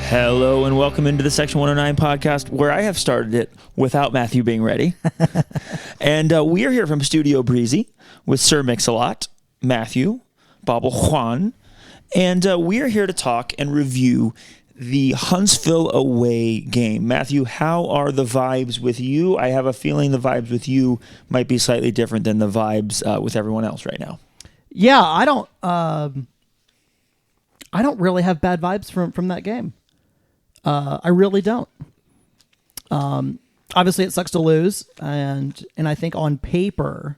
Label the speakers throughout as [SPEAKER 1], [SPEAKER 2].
[SPEAKER 1] Hello and welcome into the Section 109 podcast, where I have started it without Matthew being ready. And we are here from Studio Breezy with Sir Mix-a-Lot, Matthew, Bobble Juan, and we are here to talk and review the Huntsville away game. Matthew, how are the vibes with you? I have a feeling the vibes with you might be slightly different than the vibes with everyone else right now.
[SPEAKER 2] Yeah, I don't really have bad vibes from that game. I really don't. Obviously, it sucks to lose, and I think on paper,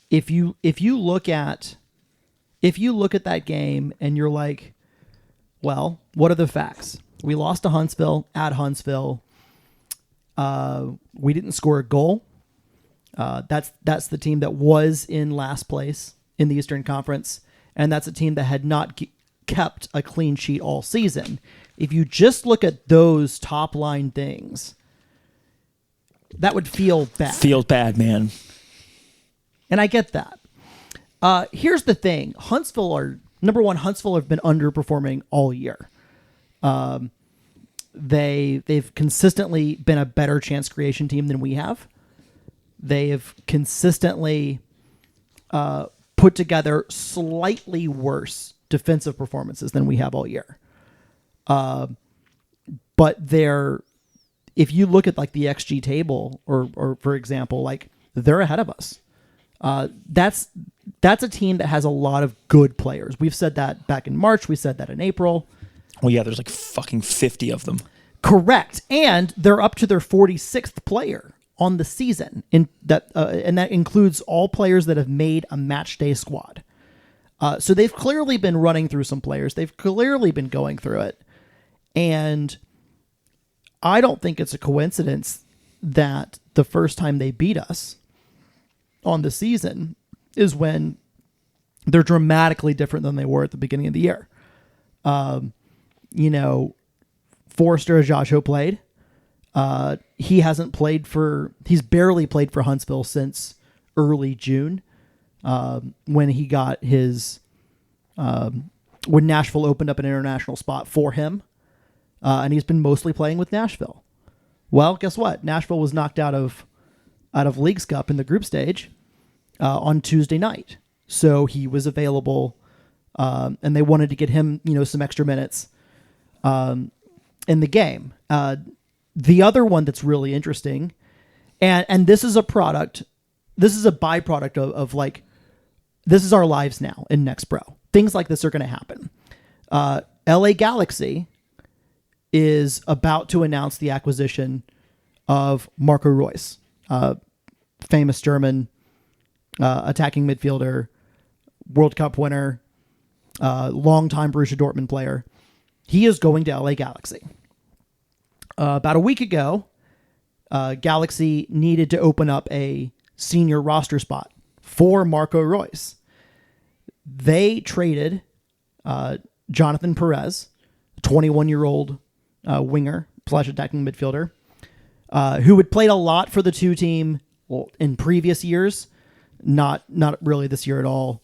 [SPEAKER 2] if you look at that game and you're like, well, what are the facts? We lost to Huntsville at Huntsville. We didn't score a goal. That's the team that was in last place in the Eastern Conference, and that's a team that had not kept a clean sheet all season. If you just look at those top line things, that would feel bad.
[SPEAKER 1] Feels bad, man.
[SPEAKER 2] And I get that. Here's the thing. Huntsville have been underperforming all year. They've consistently been a better chance creation team than we have. They have consistently put together slightly worse defensive performances than we have all year. But if you look at like the XG table or for example, like they're ahead of us. That's a team that has a lot of good players. We've said that back in March. We said that in April.
[SPEAKER 1] Well, yeah, there's like fucking 50 of them.
[SPEAKER 2] Correct. And they're up to their 46th player on the season and that includes all players that have made a match day squad. So they've clearly been running through some players. They've clearly been going through it. And I don't think it's a coincidence that the first time they beat us on the season is when they're dramatically different than they were at the beginning of the year. Forrester Ajajo played. He's barely played for Huntsville since early June. When he got when Nashville opened up an international spot for him, and he's been mostly playing with Nashville. Well, guess what? Nashville was knocked out of Leagues Cup in the group stage on Tuesday night, so he was available, and they wanted to get him, some extra minutes in the game. The other one that's really interesting, and this is a byproduct of like. This is our lives now in Next Pro. Things like this are going to happen. LA Galaxy is about to announce the acquisition of Marco Reus, famous German attacking midfielder, World Cup winner, longtime Borussia Dortmund player. He is going to LA Galaxy. About a week ago, Galaxy needed to open up a senior roster spot for Marco Reus. They traded Jonathan Perez, 21-year-old winger / attacking midfielder, who had played a lot for the two team in previous years, not really this year at all.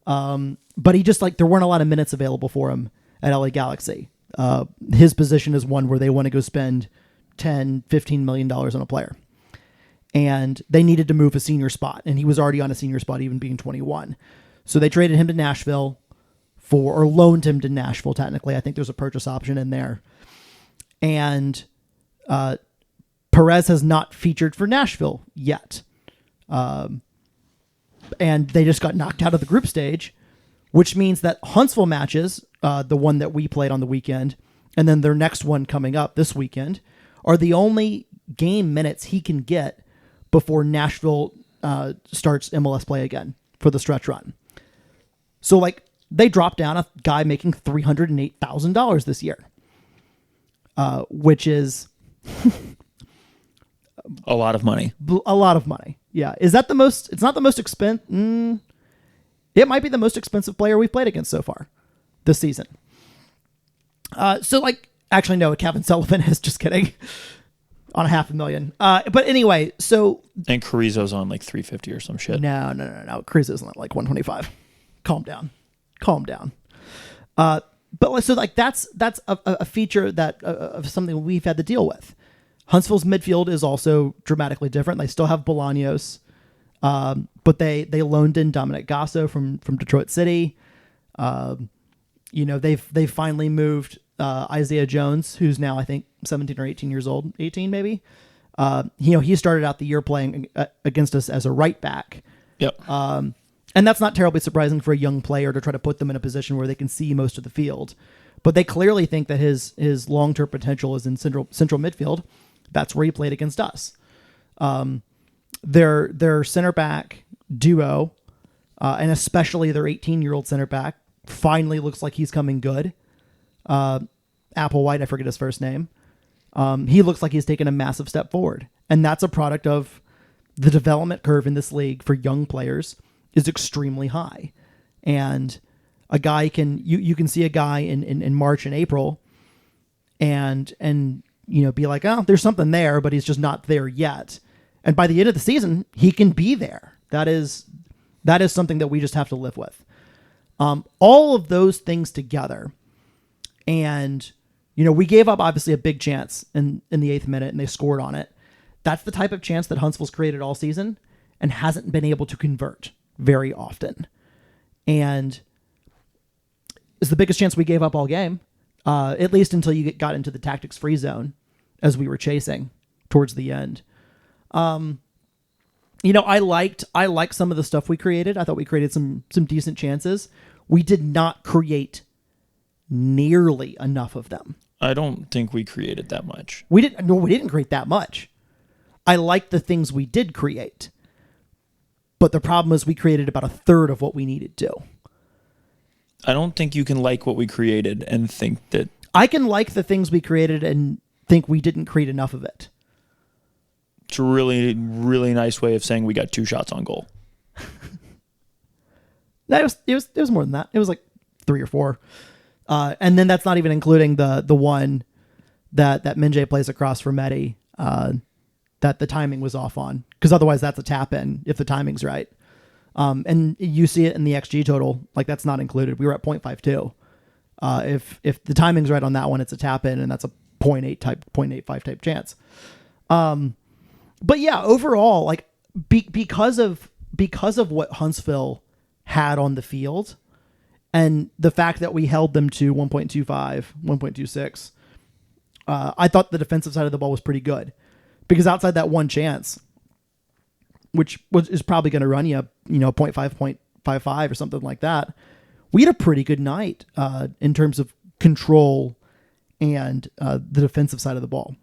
[SPEAKER 2] But he just there weren't a lot of minutes available for him at LA Galaxy. His position is one where they want to go spend $10, $15 million on a player. And they needed to move a senior spot, and he was already on a senior spot, even being 21. So they traded him to Nashville or loaned him to Nashville, technically. I think there's a purchase option in there. And Perez has not featured for Nashville yet. And they just got knocked out of the group stage, which means that Huntsville matches, the one that we played on the weekend, and then their next one coming up this weekend, are the only game minutes he can get before Nashville starts MLS play again for the stretch run. So, they dropped down a guy making $308,000 this year, which is
[SPEAKER 1] a lot of money.
[SPEAKER 2] A lot of money. Yeah. Is that the most? It's not the most expensive. It might be the most expensive player we've played against so far this season. Actually, no, Kevin Sullivan is just kidding. On $500,000. But anyway, so...
[SPEAKER 1] And Carrizo's on like 350 or some shit.
[SPEAKER 2] No. Carrizo's on like 125. Calm down. so like that's a feature that of something we've had to deal with. Huntsville's midfield is also dramatically different. They still have Bolaños, but they loaned in Dominic Gasso from Detroit City. They've finally moved Isaiah Jones, who's now I think 17 or 18 years old, 18 maybe. He started out the year playing against us as a right back.
[SPEAKER 1] Yep.
[SPEAKER 2] And that's not terribly surprising for a young player to try to put them in a position where they can see most of the field. But they clearly think that his long-term potential is in central midfield. That's where he played against us. Their center back duo, and especially their 18-year-old center back, finally looks like he's coming good. Applewhite, I forget his first name. He looks like he's taken a massive step forward. And that's a product of the development curve in this league for young players is extremely high. And a guy you can see a guy in March and April and be like, oh, there's something there, but he's just not there yet. And by the end of the season, he can be there. That is something that we just have to live with. All of those things together. And, we gave up obviously a big chance in the 8th minute and they scored on it. That's the type of chance that Huntsville's created all season and hasn't been able to convert very often. And it's the biggest chance we gave up all game, at least until you got into the tactics free zone as we were chasing towards the end. I liked some of the stuff we created. I thought we created some decent chances. We did not create nearly enough of them.
[SPEAKER 1] I don't think we created that much.
[SPEAKER 2] We didn't create that much. I liked the things we did create. But the problem is we created about a third of what we needed to.
[SPEAKER 1] I don't think you can like what we created and think that...
[SPEAKER 2] I can like the things we created and think we didn't create enough of it.
[SPEAKER 1] It's a really, really nice way of saying we got 2 shots on goal.
[SPEAKER 2] It was more than that. It was like 3 or 4. And then that's not even including the one that Minjay plays across for Medi, that the timing was off on, because otherwise that's a tap in if the timing's right. And you see it in the XG total, like that's not included. We were at 0.52. If the timing's right on that one, it's a tap in, and that's a 0.85 type chance. But yeah, overall, like because of what Huntsville had on the field, and the fact that we held them to 1.25, 1.26, I thought the defensive side of the ball was pretty good. Because outside that one chance, which is probably going to run you, 0.5, 0.55 or something like that, we had a pretty good night in terms of control and the defensive side of the ball.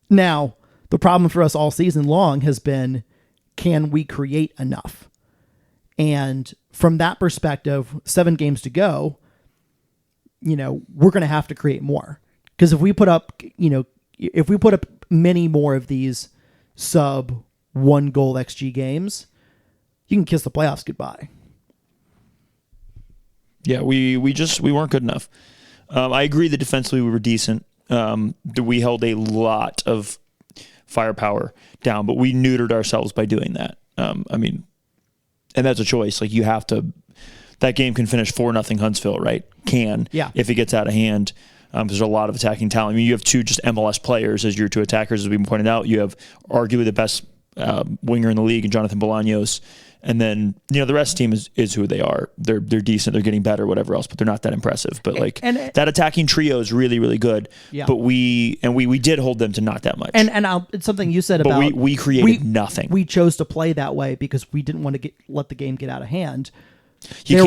[SPEAKER 2] Now, the problem for us all season long has been, can we create enough? And from that perspective, 7 games to go, we're going to have to create more. Because if we put up many more of these sub 1 goal XG games, you can kiss the playoffs goodbye.
[SPEAKER 1] Yeah, we weren't good enough. I agree that defensively we were decent. We held a lot of firepower down, but we neutered ourselves by doing that. And that's a choice. Like that game can finish 4-0 Huntsville, right?
[SPEAKER 2] Yeah.
[SPEAKER 1] If it gets out of hand. There's a lot of attacking talent. You have 2 just MLS players as your 2 attackers, as we've been pointed out. You have arguably the best winger in the league, in Jonathan Bolaños. And then, the rest of the team is who they are. They're decent. They're getting better, whatever else, but they're not that impressive. But that attacking trio is really, really good.
[SPEAKER 2] Yeah.
[SPEAKER 1] But we did hold them to not that much.
[SPEAKER 2] And it's something you said about...
[SPEAKER 1] But we created nothing.
[SPEAKER 2] We chose to play that way because we didn't want to let the game get out of hand.
[SPEAKER 1] You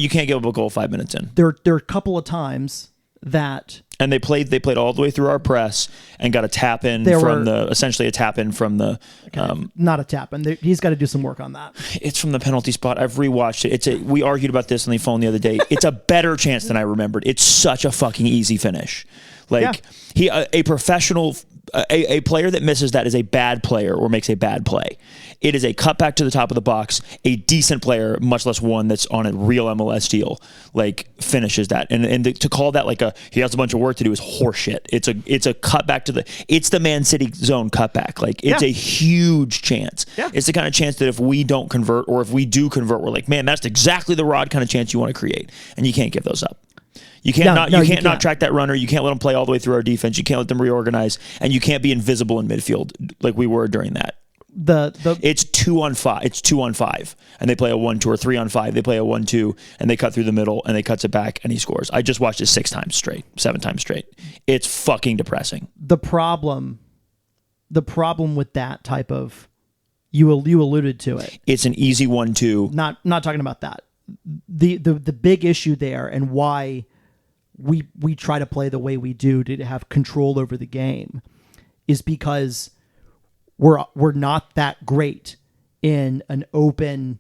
[SPEAKER 1] can't give up a goal 5 minutes in.
[SPEAKER 2] There are a couple of times that...
[SPEAKER 1] And they played all the way through our press and got a tap in essentially a tap in from the
[SPEAKER 2] not a tap in. He's got to do some work on that.
[SPEAKER 1] It's from the penalty spot. I've rewatched it. We argued about this on the phone the other day. It's a better chance than I remembered. It's such a fucking easy finish. A professional, a player that misses that is a bad player or makes a bad play. It is a cutback to the top of the box. A decent player, much less one that's on a real MLS deal, finishes that. And to call that he has a bunch of work to do is horseshit. It's a cutback it's the Man City zone cutback. It's a huge chance.
[SPEAKER 2] Yeah.
[SPEAKER 1] It's the kind of chance that if we don't convert or if we do convert, we're like, man, that's exactly the Rod kind of chance you want to create. And you can't give those up. You can't
[SPEAKER 2] you
[SPEAKER 1] can't not track that runner. You can't let them play all the way through our defense. You can't let them reorganize, and you can't be invisible in midfield like we were during that. It's 2-on-5. It's 2-on-5, and they play a 1-2 or 3-on-5. They play a 1-2, and they cut through the middle, and they cuts it back, and he scores. I just watched it 7 times straight. It's fucking depressing.
[SPEAKER 2] The problem with that type of, you alluded to it.
[SPEAKER 1] It's an easy 1-2.
[SPEAKER 2] Not talking about that. The big issue there, and why we try to play the way we do to have control over the game, is because we're not that great in an open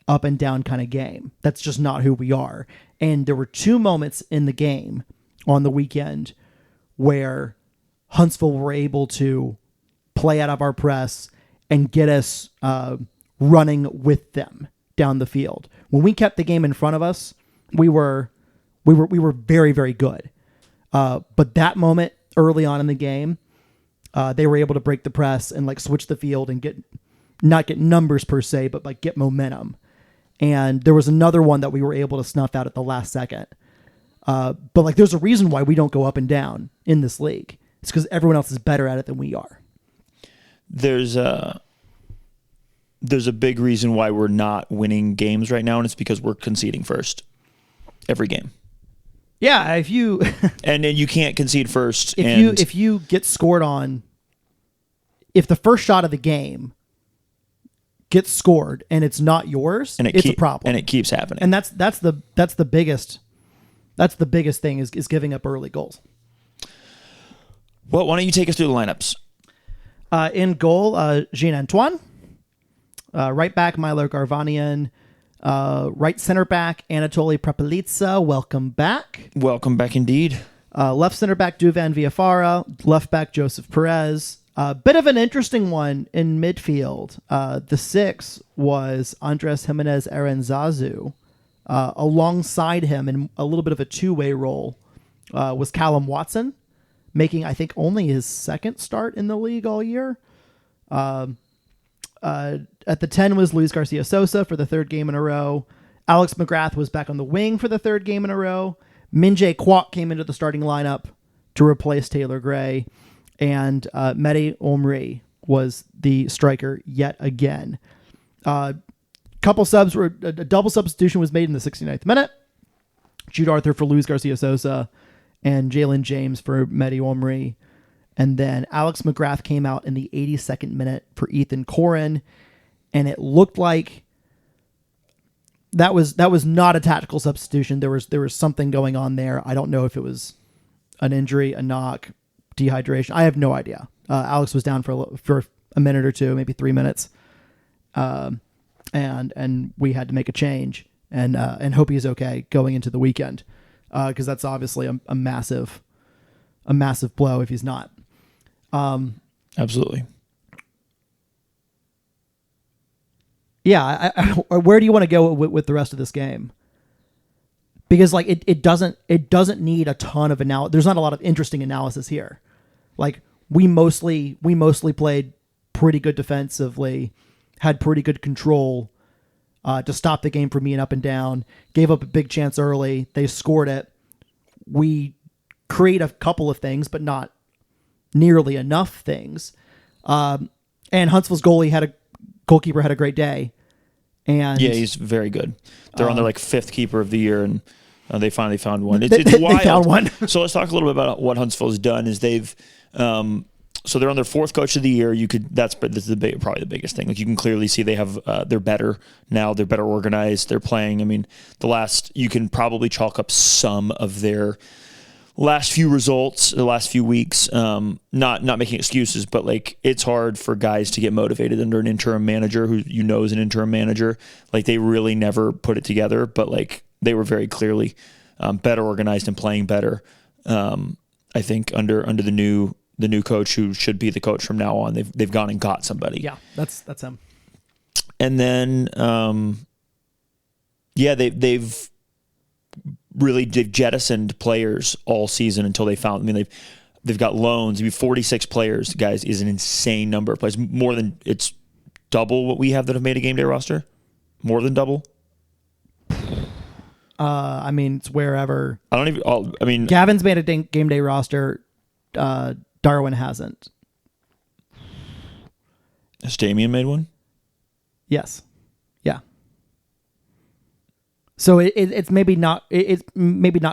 [SPEAKER 2] up and down kind of game. That's just not who we are. And there were 2 moments in the game on the weekend where Huntsville were able to play out of our press and get us running with them down the field. When we kept the game in front of us, we were very, very good. But that moment early on in the game, they were able to break the press and like switch the field and not get numbers per se, but like get momentum. And there was another one that we were able to snuff out at the last second. But like, there's a reason why we don't go up and down in this league. It's because everyone else is better at it than we are.
[SPEAKER 1] There's a big reason why we're not winning games right now, and it's because we're conceding first every game.
[SPEAKER 2] Yeah, if you
[SPEAKER 1] and then you can't concede first.
[SPEAKER 2] If you get scored on, if the first shot of the game gets scored and it's not yours, it's a problem,
[SPEAKER 1] and it keeps happening.
[SPEAKER 2] And that's the biggest thing is giving up early goals.
[SPEAKER 1] Well, why don't you take us through the lineups?
[SPEAKER 2] In goal, Jean-Antoine. Right back, Milo Garvanian. Right center back, Anatoly Prepelitsa. Welcome back.
[SPEAKER 1] Welcome back indeed.
[SPEAKER 2] Left center back, Duvan Villafara. Left back, Joseph Perez. Bit of an interesting one in midfield. The 6 was Andres Jimenez Aranzazu. Alongside him, in a little bit of a two-way role, was Callum Watson, making, I think, only his 2nd start in the league all year. At the 10 was Luis Garcia Sosa for the 3rd game in a row. Alex McGrath was back on the wing for the 3rd game in a row. Minjae Kwok came into the starting lineup to replace Taylor Gray. And Mehdi Omri was the striker yet again. A double substitution was made in the 69th minute. Jude Arthur for Luis Garcia Sosa and Jalen James for Mehdi Omri. And then Alex McGrath came out in the 82nd minute for Ethan Corin. And it looked like that was not a tactical substitution. There was something going on there. I don't know if it was an injury, a knock, dehydration. I have no idea. Alex was down for a minute or two, maybe 3 minutes. And we had to make a change and hope he's okay going into the weekend. Because that's obviously a massive blow if he's not.
[SPEAKER 1] Absolutely.
[SPEAKER 2] Yeah, where do you want to go with the rest of this game? Because like it doesn't need a ton of analysis. There's not a lot of interesting analysis here. Like we mostly played pretty good defensively, had pretty good control to stop the game from being up and down. Gave up a big chance early. They scored it. We create a couple of things, but not nearly enough things. And Huntsville's goalkeeper had a great day. And
[SPEAKER 1] yeah, he's very good. They're on their 5th keeper of the year, and they finally found one. It's wild.
[SPEAKER 2] They found one.
[SPEAKER 1] So let's talk a little bit about what Huntsville's done. Is they've so they're on their 4th coach of the year. This is probably the biggest thing. Like you can clearly see they have they're better now. They're better organized. They're playing. I mean, you can probably chalk up some of their last few results, the last few weeks, not making excuses, but like it's hard for guys to get motivated under an interim manager who is an interim manager. Like they really never put it together, but like they were very clearly better organized and playing better. I think under the new coach who should be the coach from now on, they've gone and got somebody.
[SPEAKER 2] Yeah, that's him.
[SPEAKER 1] And then they've jettisoned players all season until they found. I mean, they've got loans. 46 players, guys, is an insane number of players. It's double what we have that have made a game day roster. More than double.
[SPEAKER 2] I mean, it's wherever.
[SPEAKER 1] I don't even. I mean,
[SPEAKER 2] Gavin's made a game day roster. Darwin hasn't.
[SPEAKER 1] Has Damien made one?
[SPEAKER 2] Yes. Yeah. So it's maybe not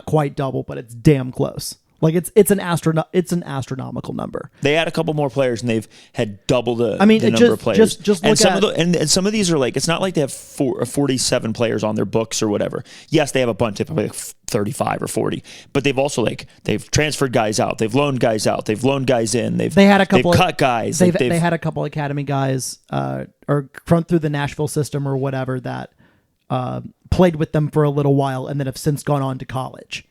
[SPEAKER 2] quite double, but it's damn close. Like it's an astronomical number.
[SPEAKER 1] They add a couple more players and they've had double the number of players.
[SPEAKER 2] Just
[SPEAKER 1] and
[SPEAKER 2] look
[SPEAKER 1] some
[SPEAKER 2] at
[SPEAKER 1] and some of these are like, it's not like they have 47 players on their books or whatever. Yes, they have a bunch, probably like 35 or 40, but they've also they've transferred guys out, they've loaned guys out, they've loaned guys in, they've cut guys.
[SPEAKER 2] They had a couple academy guys or through the Nashville system or whatever that played with them for a little while and then have since gone on to college.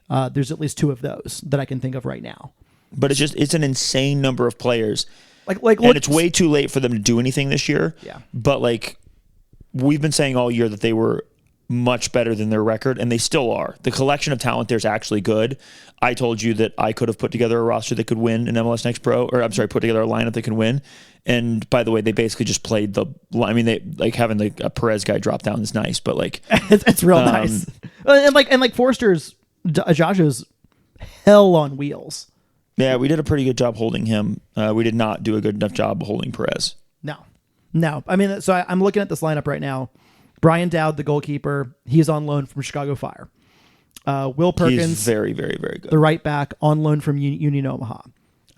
[SPEAKER 2] There's at least 2 of those that I can think of right now.
[SPEAKER 1] But it's an insane number of players.
[SPEAKER 2] And
[SPEAKER 1] it's way too late for them to do anything this year.
[SPEAKER 2] Yeah.
[SPEAKER 1] But we've been saying all year that they were much better than their record, and they still are. The collection of talent there is actually good. I told you that I could have put together a roster that could win in MLS Next Pro, put together a lineup that could win. And by the way, they basically just played they having a Perez guy drop down is nice, but
[SPEAKER 2] it's real nice. And Forster's Ajajo's hell on wheels.
[SPEAKER 1] Yeah, we did a pretty good job holding him. We did not do a good enough job holding Perez.
[SPEAKER 2] No. I mean, so I'm looking at this lineup right now. Brian Dowd, the goalkeeper, he's on loan from Chicago Fire. Will Perkins,
[SPEAKER 1] he's very, very, very good.
[SPEAKER 2] The right back, on loan from Union Omaha.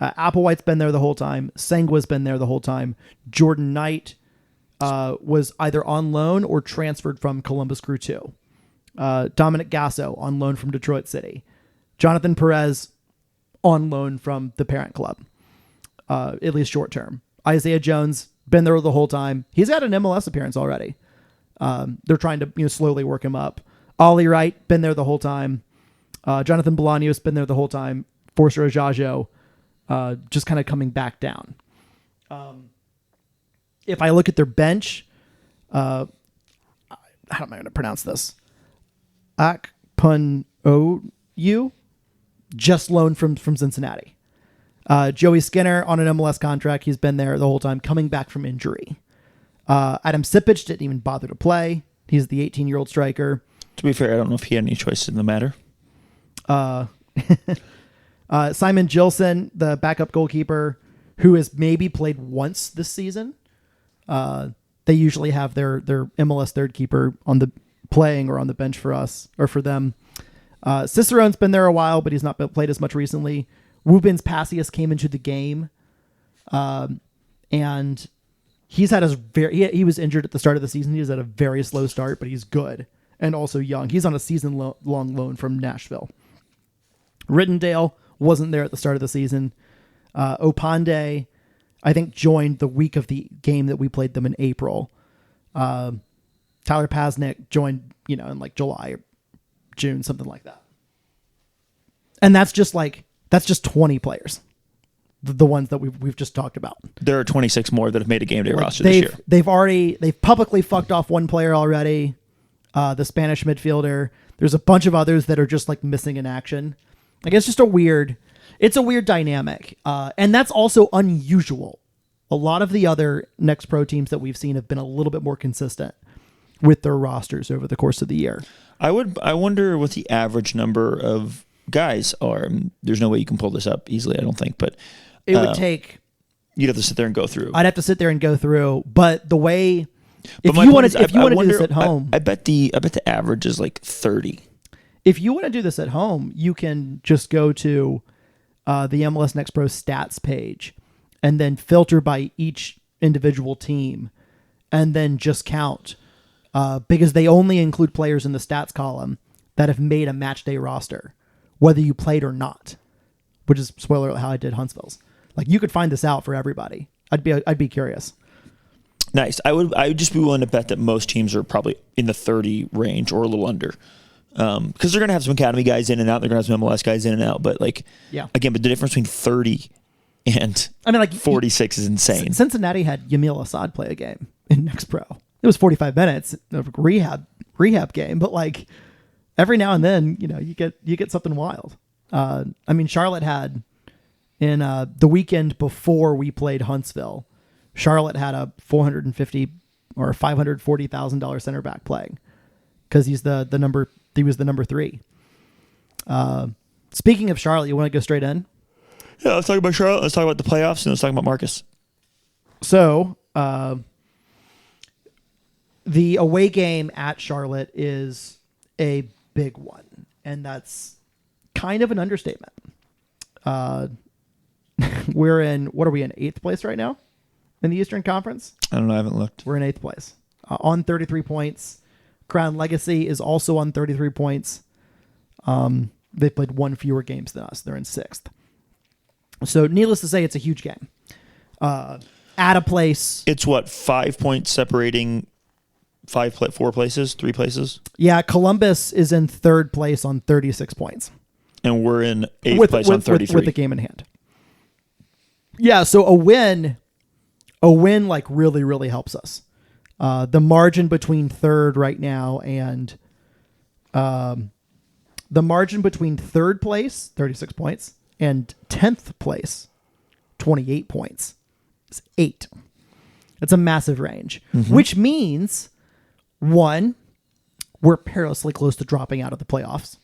[SPEAKER 2] Applewhite's been there the whole time. Sengwa's been there the whole time. Jordan Knight was either on loan or transferred from Columbus Crew 2. Dominic Gasso on loan from Detroit City. Jonathan Perez on loan from the parent club, at least short term. Isaiah Jones, been there the whole time. He's had an MLS appearance already. They're trying to slowly work him up. Ollie Wright, been there the whole time. Jonathan Bolaños, been there the whole time. Forster Ajajo, just kind of coming back down. If I look at their bench, how am I going to pronounce this? Akpun-Ou, just loaned from Cincinnati. Joey Skinner on an MLS contract. He's been there the whole time, coming back from injury. Adam Sipic didn't even bother to play. He's the 18-year-old striker.
[SPEAKER 1] To be fair, I don't know if he had any choice in the matter.
[SPEAKER 2] Simon Gilson, the backup goalkeeper, who has maybe played once this season. They usually have their MLS third keeper on the playing or on the bench for us or for them. Cicerone's been there a while, but he's not played as much recently. Rubens Passius came into the game, and he's had he was injured at the start of the season. He was at a very slow start, but he's good and also young. He's on a season-long loan from Nashville. Riddendale wasn't there at the start of the season. Opande, I think, joined the week of the game that we played them in April. Tyler Pasnick joined, in July or June, something like that. And that's just 20 players. The ones that we've just talked about.
[SPEAKER 1] There are 26 more that have made a game day roster this year.
[SPEAKER 2] They've publicly fucked off one player already, the Spanish midfielder. There's a bunch of others that are just missing in action. It's just a weird dynamic. And that's also unusual. A lot of the other Next Pro teams that we've seen have been a little bit more consistent with their rosters over the course of the year.
[SPEAKER 1] I wonder what the average number of guys are. There's no way you can pull this up easily, I don't think, but
[SPEAKER 2] it would take.
[SPEAKER 1] You'd have to sit there and go through.
[SPEAKER 2] I'd have to sit there and go through, but the way, if you want to do this at home,
[SPEAKER 1] I bet the average is 30.
[SPEAKER 2] If you want to do this at home, you can just go to the MLS Next Pro stats page and then filter by each individual team and then just count because they only include players in the stats column that have made a match day roster, whether you played or not, which is spoiler how I did Huntsville's. You could find this out for everybody. I'd be curious.
[SPEAKER 1] Nice. I would just be willing to bet that most teams are probably in the 30 range or a little under. Because they're going to have some academy guys in and out. They're going to have some MLS guys in and out. But again, but the difference between 30 and 46 is insane.
[SPEAKER 2] Cincinnati had Yamil Assad play a game in Next Pro. It was 45 minutes of rehab game, but every now and then, you get something wild. Charlotte had in the weekend before we played Huntsville, Charlotte had a $450,000 or $540,000 center back playing because he's the the number 3. Speaking of Charlotte, you want to go straight in?
[SPEAKER 1] Yeah, let's talk about Charlotte. Let's talk about the playoffs, and let's talk about Markus.
[SPEAKER 2] So, the away game at Charlotte is a big one, and that's kind of an understatement. We're in, what are we in, 8th place right now in the Eastern Conference?
[SPEAKER 1] I don't know. I haven't looked.
[SPEAKER 2] We're in 8th place on 33 points. Crown Legacy is also on 33 points. They played 1 fewer games than us. They're in 6th. So needless to say, it's a huge game. At a place.
[SPEAKER 1] It's what, 5 points separating 4 places, 3 places?
[SPEAKER 2] Yeah, Columbus is in 3rd place on 36 points.
[SPEAKER 1] And we're in 8th place on 33.
[SPEAKER 2] With the game in hand. Yeah, so a win like really, really helps us. The margin between 3rd right now and the margin between 3rd place, 36 points, and 10th place, 28 points, is 8. It's a massive range, which means, 1, we're perilously close to dropping out of the playoffs.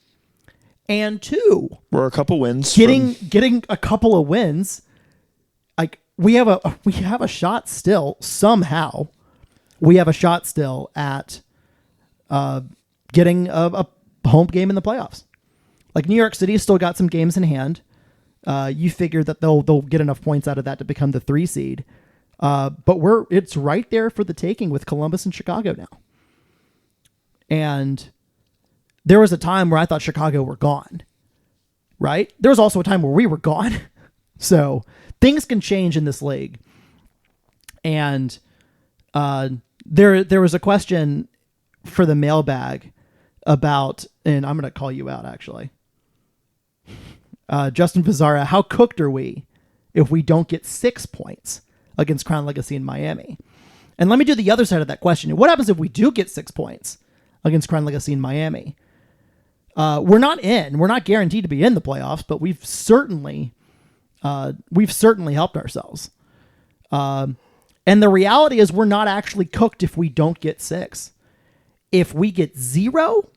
[SPEAKER 2] And 2,
[SPEAKER 1] we're a couple wins.
[SPEAKER 2] Getting a couple of wins, like we have a shot still somehow. We have a shot still at getting a home game in the playoffs. Like New York City's still got some games in hand. You figure that they'll get enough points out of that to become the 3 seed. But it's right there for the taking with Columbus and Chicago now. And there was a time where I thought Chicago were gone, right? There was also a time where we were gone. So things can change in this league. And there was a question for the mailbag about, and I'm going to call you out actually. Justin Pizarra, how cooked are we if we don't get 6 points against Crown Legacy in Miami? And let me do the other side of that question. What happens if we do get 6 points against Crown Legacy in Miami? We're not guaranteed to be in the playoffs, but we've certainly helped ourselves. And the reality is we're not actually cooked if we don't get 6. If we get 0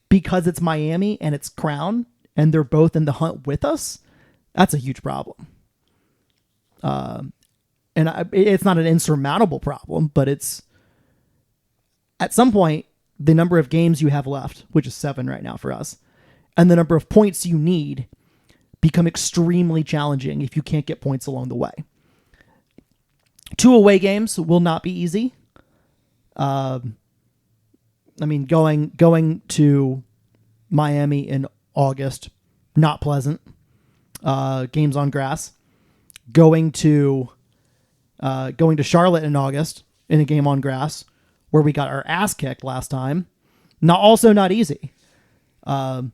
[SPEAKER 2] because it's Miami and it's Crown and they're both in the hunt with us, that's a huge problem. It's not an insurmountable problem, but it's at some point the number of games you have left, which is 7 right now for us, and the number of points you need become extremely challenging if you can't get points along the way. 2 away games will not be easy. Going to Miami in August, not pleasant. Games on grass. Going to Charlotte in August in a game on grass where we got our ass kicked last time. Not easy. But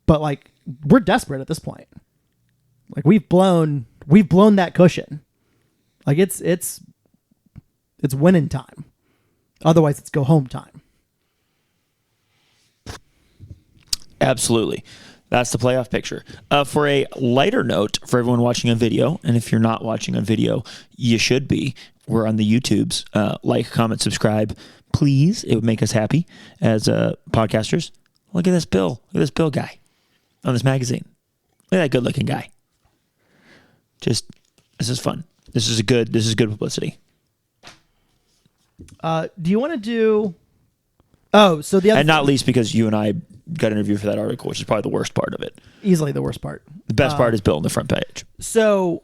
[SPEAKER 2] like we're desperate at this point. Like we've blown that cushion. Like it's winning time. Otherwise it's go home time.
[SPEAKER 1] Absolutely. That's the playoff picture. For a lighter note, for everyone watching on video, and if you're not watching on video, you should be. We're on the YouTubes. Like, comment, subscribe, please. It would make us happy as podcasters. Look at this Bill. Look at this Bill guy on this magazine. Look at that good-looking guy. This is fun. This is good publicity.
[SPEAKER 2] Do you want to do? Oh, so the other
[SPEAKER 1] and not least because you and I got interviewed for that article, which is probably the worst part of it.
[SPEAKER 2] Easily the worst part.
[SPEAKER 1] The best part is Bill on the front page.
[SPEAKER 2] So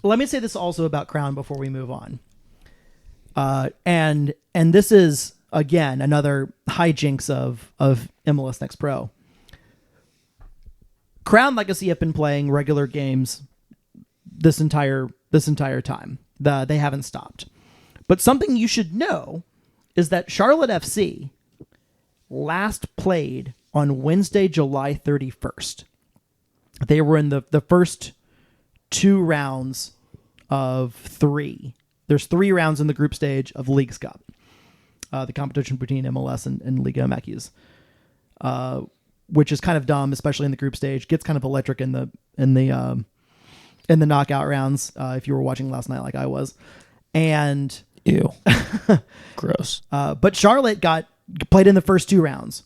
[SPEAKER 2] let me say this also about Crown before we move on. And this is again another hijinks of MLS Next Pro. Crown Legacy have been playing regular games this entire time. They haven't stopped. But something you should know is that Charlotte FC last played on Wednesday, July 31st. They were in the first 2 rounds of 3. There's 3 rounds in the group stage of Leagues Cup, the competition between MLS and Liga MX, which is kind of dumb, especially in the group stage. Gets kind of electric in the knockout rounds. If you were watching last night, like I was, and
[SPEAKER 1] Ew. Gross.
[SPEAKER 2] But Charlotte played in the first 2 rounds,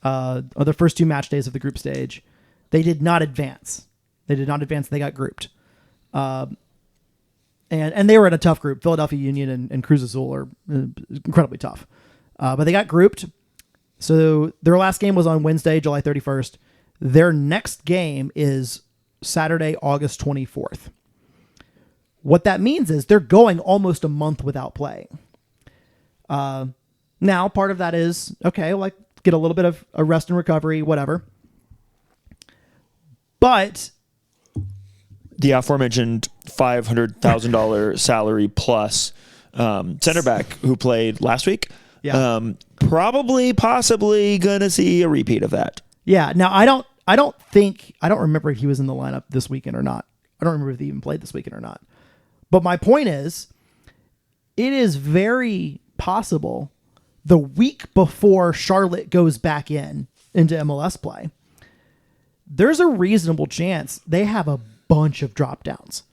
[SPEAKER 2] or the first 2 match days of the group stage. They did not advance. They got grouped. And they were in a tough group. Philadelphia Union and Cruz Azul are incredibly tough. But they got grouped. So their last game was on Wednesday, July 31st. Their next game is Saturday, August 24th. What that means is they're going almost a month without playing. Now, part of that is, okay, like get a little bit of a rest and recovery, whatever. But
[SPEAKER 1] the aforementioned $500,000 salary plus center back who played last week, possibly going to see a repeat of that.
[SPEAKER 2] Yeah. Now, I don't remember if he was in the lineup this weekend or not. I don't remember if he even played this weekend or not. But my point is, it is very possible the week before Charlotte goes back into MLS play, there's a reasonable chance they have a bunch of drop downs.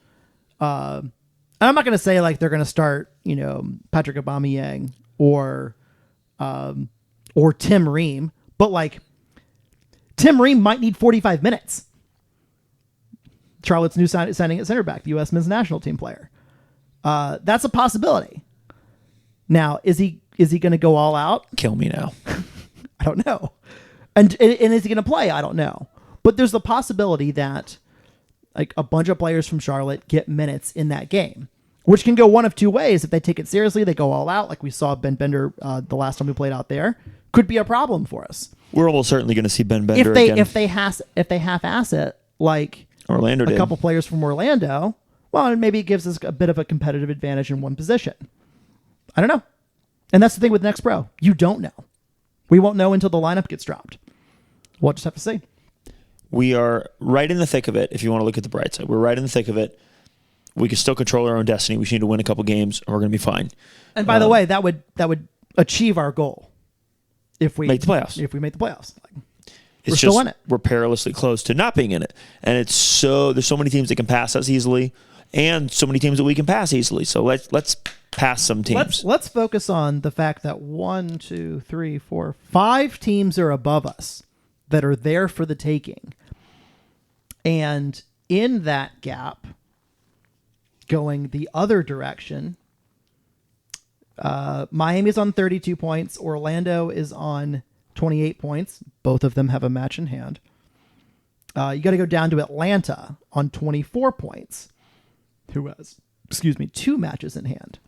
[SPEAKER 2] And I'm not going to say like they're going to start, Patrick Aubameyang or Tim Ream, but like Tim Ream might need 45 minutes. Charlotte's new signing at center back, the U.S. men's national team player. That's a possibility. Now, is he going to go all out?
[SPEAKER 1] Kill me now.
[SPEAKER 2] I don't know. And is he going to play? I don't know. But there's the possibility that like a bunch of players from Charlotte get minutes in that game, which can go one of 2 ways. If they take it seriously, they go all out, like we saw Ben Bender the last time we played out there. Could be a problem for us.
[SPEAKER 1] We're almost certainly going to see Ben Bender again.
[SPEAKER 2] If they half-ass it, like
[SPEAKER 1] Orlando did.
[SPEAKER 2] A couple players from Orlando, well, maybe it gives us a bit of a competitive advantage in one position. I don't know. And that's the thing with Next Pro. You don't know. We won't know until the lineup gets dropped. We'll just have to see.
[SPEAKER 1] We are right in the thick of it, if you want to look at the bright side. We're right in the thick of it. We can still control our own destiny. We just need to win a couple games, and we're going to be fine.
[SPEAKER 2] And by the way, that would achieve our goal if we
[SPEAKER 1] make the playoffs.
[SPEAKER 2] If we make the playoffs.
[SPEAKER 1] We're still in it. We're perilously close to not being in it. And there's so many teams that can pass us easily, and so many teams that we can pass easily. So let's pass some teams.
[SPEAKER 2] Let's focus on the fact that 5 teams are above us that are there for the taking. And in that gap, going the other direction, Miami's on 32 points. Orlando is on 28 points. Both of them have a match in hand. You got to go down to Atlanta on 24 points, who has, 2 matches in hand.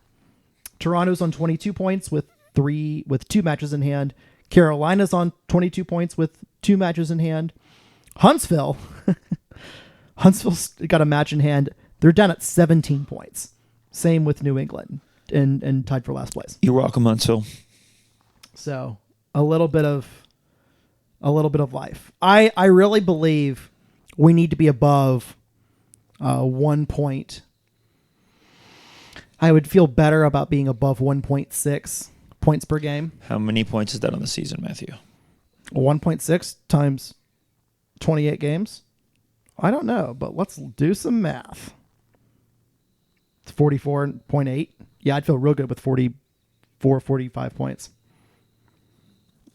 [SPEAKER 2] Toronto's on 22 points with 2 matches in hand. Carolina's on 22 points with 2 matches in hand. Huntsville's got a match in hand. They're down at 17 points. Same with New England and tied for last place.
[SPEAKER 1] You're welcome, Huntsville.
[SPEAKER 2] So a little bit of life. I really believe we need to be above 1 point. I would feel better about being above 1.6 points per game.
[SPEAKER 1] How many points is that on the season, Matthew?
[SPEAKER 2] 1.6 times 28 games. I don't know, but let's do some math. It's 44.8. Yeah, I'd feel real good with 44, 45 points.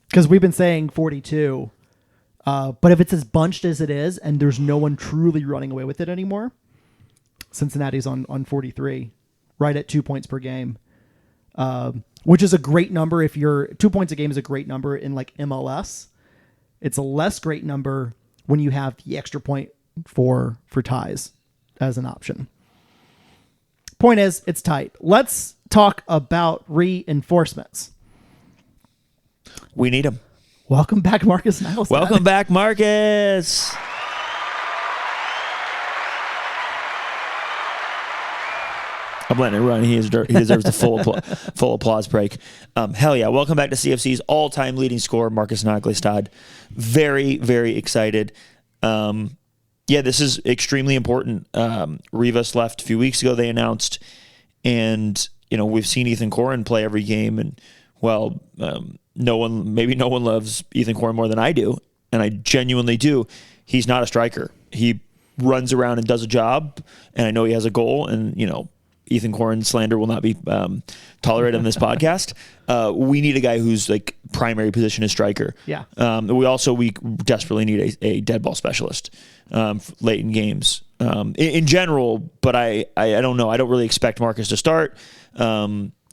[SPEAKER 2] Because we've been saying 42. But if it's as bunched as it is and there's no one truly running away with it anymore, Cincinnati's on 43, right at 2 points per game, which is a great number. If you're 2 points a game is a great number in like MLS. It's a less great number when you have the extra point for ties as an option. Point is, it's tight. Let's talk about reinforcements.
[SPEAKER 1] We need them.
[SPEAKER 2] Welcome back, Markus.
[SPEAKER 1] Welcome back, Markus. I'm letting it run. He deserves the full applause break. Hell yeah. Welcome back to CFC's all-time leading scorer, Markus Naglestad. Very, very excited. This is extremely important. Rivas left a few weeks ago, they announced. And, we've seen Ethan Corin play every game. And, no one loves Ethan Corin more than I do. And I genuinely do. He's not a striker. He runs around and does a job. And I know he has a goal. And, Ethan Corrin slander will not be tolerated on this podcast. We need a guy whose like primary position is striker.
[SPEAKER 2] Yeah.
[SPEAKER 1] We desperately need a dead ball specialist late in games in general. But I don't know. I don't really expect Markus to start.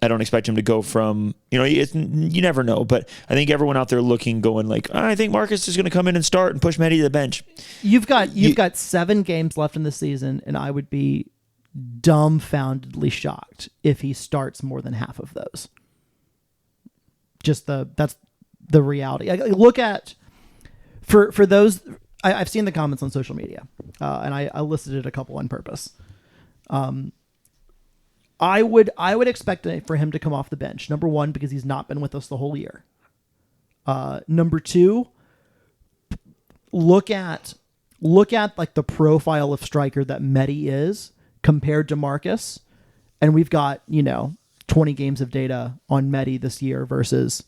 [SPEAKER 1] I don't expect him to go from, you never know. But I think everyone out there going like, I think Markus is going to come in and start and push Mehdi to the bench.
[SPEAKER 2] You've got 7 games left in the season, and I would be dumbfoundedly shocked if he starts more than half of those. That's the reality. Look at for those. I've seen the comments on social media, and I listed a couple on purpose. I would expect for him to come off the bench. Number 1, because he's not been with us the whole year. Number 2, look at like the profile of striker that Mehdi is compared to Markus, and we've got 20 games of data on Mehdi this year versus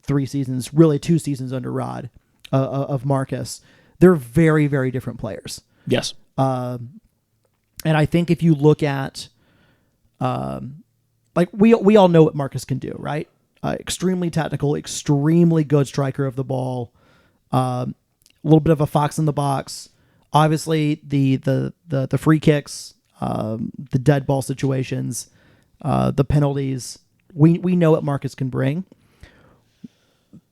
[SPEAKER 2] 3 seasons, really 2 seasons under Rod of Markus. They're very, very different players.
[SPEAKER 1] Yes,
[SPEAKER 2] and I think if you look at like we all know what Markus can do, right? Extremely technical, extremely good striker of the ball. A little bit of a fox in the box. Obviously, the free kicks, the dead ball situations, the penalties. We know what Markus can bring.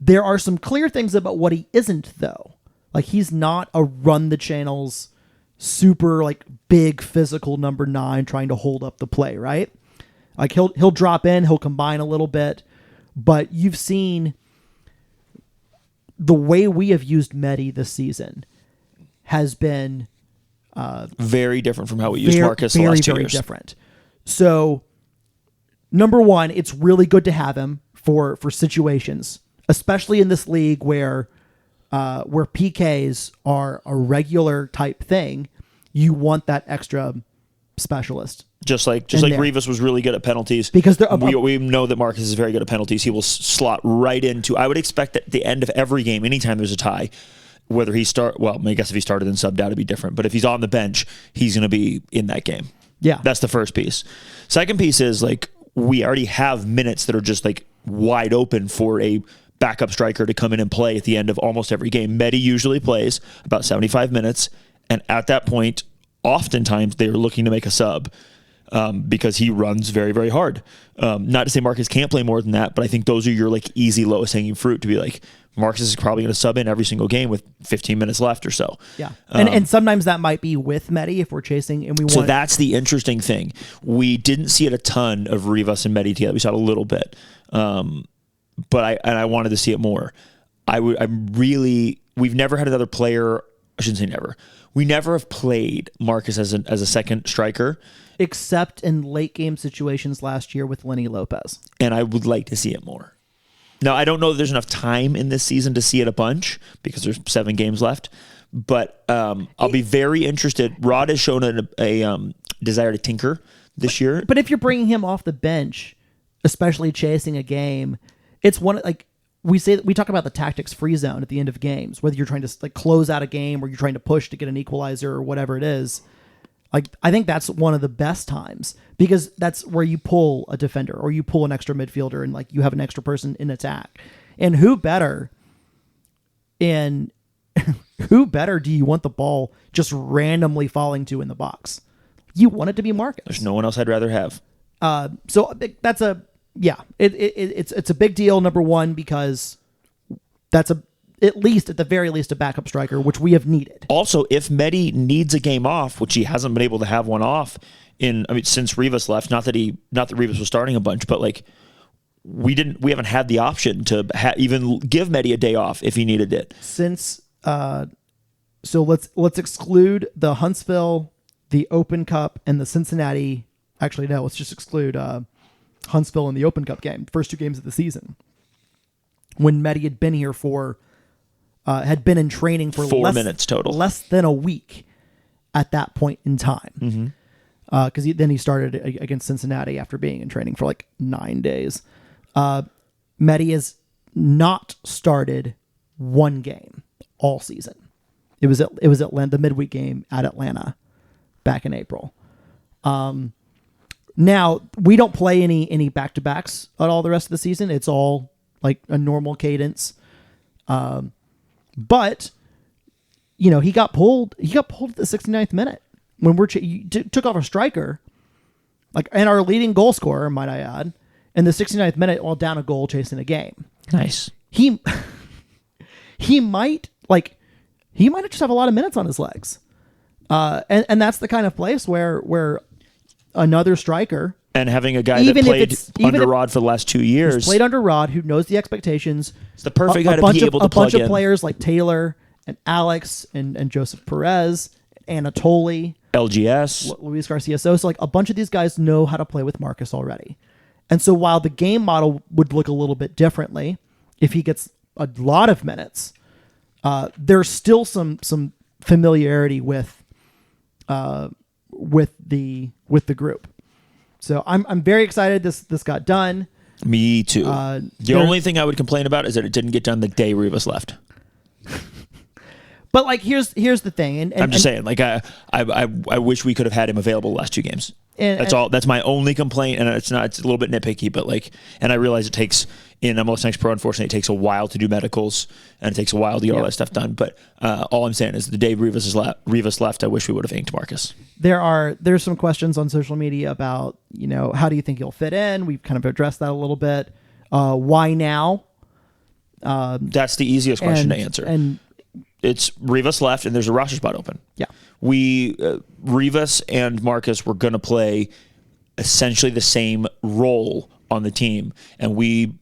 [SPEAKER 2] There are some clear things about what he isn't, though. Like, he's not a run the channels, super like big physical number 9 trying to hold up the play, right? Like he'll drop in, he'll combine a little bit, but you've seen the way we have used Mehdi this season has been
[SPEAKER 1] very different from how we used Markus the last 2 years.
[SPEAKER 2] Very different. So, number 1, it's really good to have him for situations, especially in this league where PKs are a regular type thing. You want that extra specialist.
[SPEAKER 1] Just like Rivas was really good at penalties.
[SPEAKER 2] Because
[SPEAKER 1] we know that Markus is very good at penalties. He will slot right into. I would expect at the end of every game, anytime there's a tie, whether he I guess if he started and subbed out, it'd be different. But if he's on the bench, he's going to be in that game.
[SPEAKER 2] Yeah.
[SPEAKER 1] That's the first piece. Second piece is like we already have minutes that are just like wide open for a backup striker to come in and play at the end of almost every game. Mehdi usually plays about 75 minutes. And at that point, oftentimes they're looking to make a sub because he runs very, very hard. Not to say Markus can't play more than that, but I think those are your like easy lowest hanging fruit to be like, Markus is probably going to sub in every single game with 15 minutes left or so.
[SPEAKER 2] Yeah. And sometimes that might be with Mehdi if we're chasing and we want.
[SPEAKER 1] So that's the interesting thing. We didn't see it a ton of Rivas and Mehdi together. We saw it a little bit. But I wanted to see it more. We've never had another player. I shouldn't say never. We never have played Markus as a second striker,
[SPEAKER 2] except in late game situations last year with Lenny Lopez.
[SPEAKER 1] And I would like to see it more. Now, I don't know that there's enough time in this season to see it a bunch because there's 7 games left. But I'll be very interested. Rod has shown a desire to tinker this year.
[SPEAKER 2] But if you're bringing him off the bench, especially chasing a game, it's one like we talk about the tactics free zone at the end of games, whether you're trying to like close out a game or you're trying to push to get an equalizer or whatever it is. Like, I think that's one of the best times because that's where you pull a defender or you pull an extra midfielder and like you have an extra person in attack. And who better do you want the ball just randomly falling to in the box? You want it to be Markus.
[SPEAKER 1] There's no one else I'd rather have.
[SPEAKER 2] So that's it's a big deal. Number 1, because that's at the very least a backup striker, which we have needed.
[SPEAKER 1] Also, if Mehdi needs a game off, which he hasn't been able to have one off since Rivas left, not that Rivas was starting a bunch, but like we haven't had the option to even give Mehdi a day off if he needed it.
[SPEAKER 2] Since so let's exclude the Huntsville, the Open Cup, and the Cincinnati. Actually, no, let's just exclude Huntsville in the Open Cup game, first 2 games of the season, when Mehdi had been here had been in training for
[SPEAKER 1] 4 minutes total,
[SPEAKER 2] less than a week at that point in time. Because then he started against Cincinnati after being in training for like 9 days. Mehdi has not started 1 game all season. It was Atlanta, the midweek game at Atlanta back in April. Now, we don't play any back-to-backs at all the rest of the season. It's all like a normal cadence. But, he got pulled at the 69th minute when took off a striker, and our leading goal scorer, might I add, in the 69th minute while down a goal chasing a game.
[SPEAKER 1] Nice.
[SPEAKER 2] He might just have a lot of minutes on his legs. And that's the kind of place where another striker,
[SPEAKER 1] and having a guy that played under Rod for the last 2 years,
[SPEAKER 2] played under Rod, who knows the expectations.
[SPEAKER 1] It's the perfect guy to be able to plug in.
[SPEAKER 2] A bunch of players like Taylor and Alex and Joseph Perez, Anatoly,
[SPEAKER 1] LGS,
[SPEAKER 2] Luis Garcia Sosa, a bunch of these guys know how to play with Markus already. And so while the game model would look a little bit differently if he gets a lot of minutes, there's still some familiarity with the group. So I'm very excited this got done.
[SPEAKER 1] Me too. The only thing I would complain about is that it didn't get done the day Rivas left.
[SPEAKER 2] But here's the thing, and
[SPEAKER 1] I'm just saying, I wish we could have had him available the last two games. That's all. That's my only complaint, and it's a little bit nitpicky, but and I realize it takes in MLS Next Pro. Unfortunately, it takes a while to do medicals, and it takes a while to get all that stuff done. But all I'm saying is, the day Rivas left, I wish we would have inked Markus.
[SPEAKER 2] There's some questions on social media about how do you think he'll fit in? We've kind of addressed that a little bit. Why now?
[SPEAKER 1] That's the easiest question to answer.
[SPEAKER 2] And
[SPEAKER 1] it's Rivas left, and there's a roster spot open.
[SPEAKER 2] Yeah.
[SPEAKER 1] Rivas and Markus were going to play essentially the same role on the team, and we,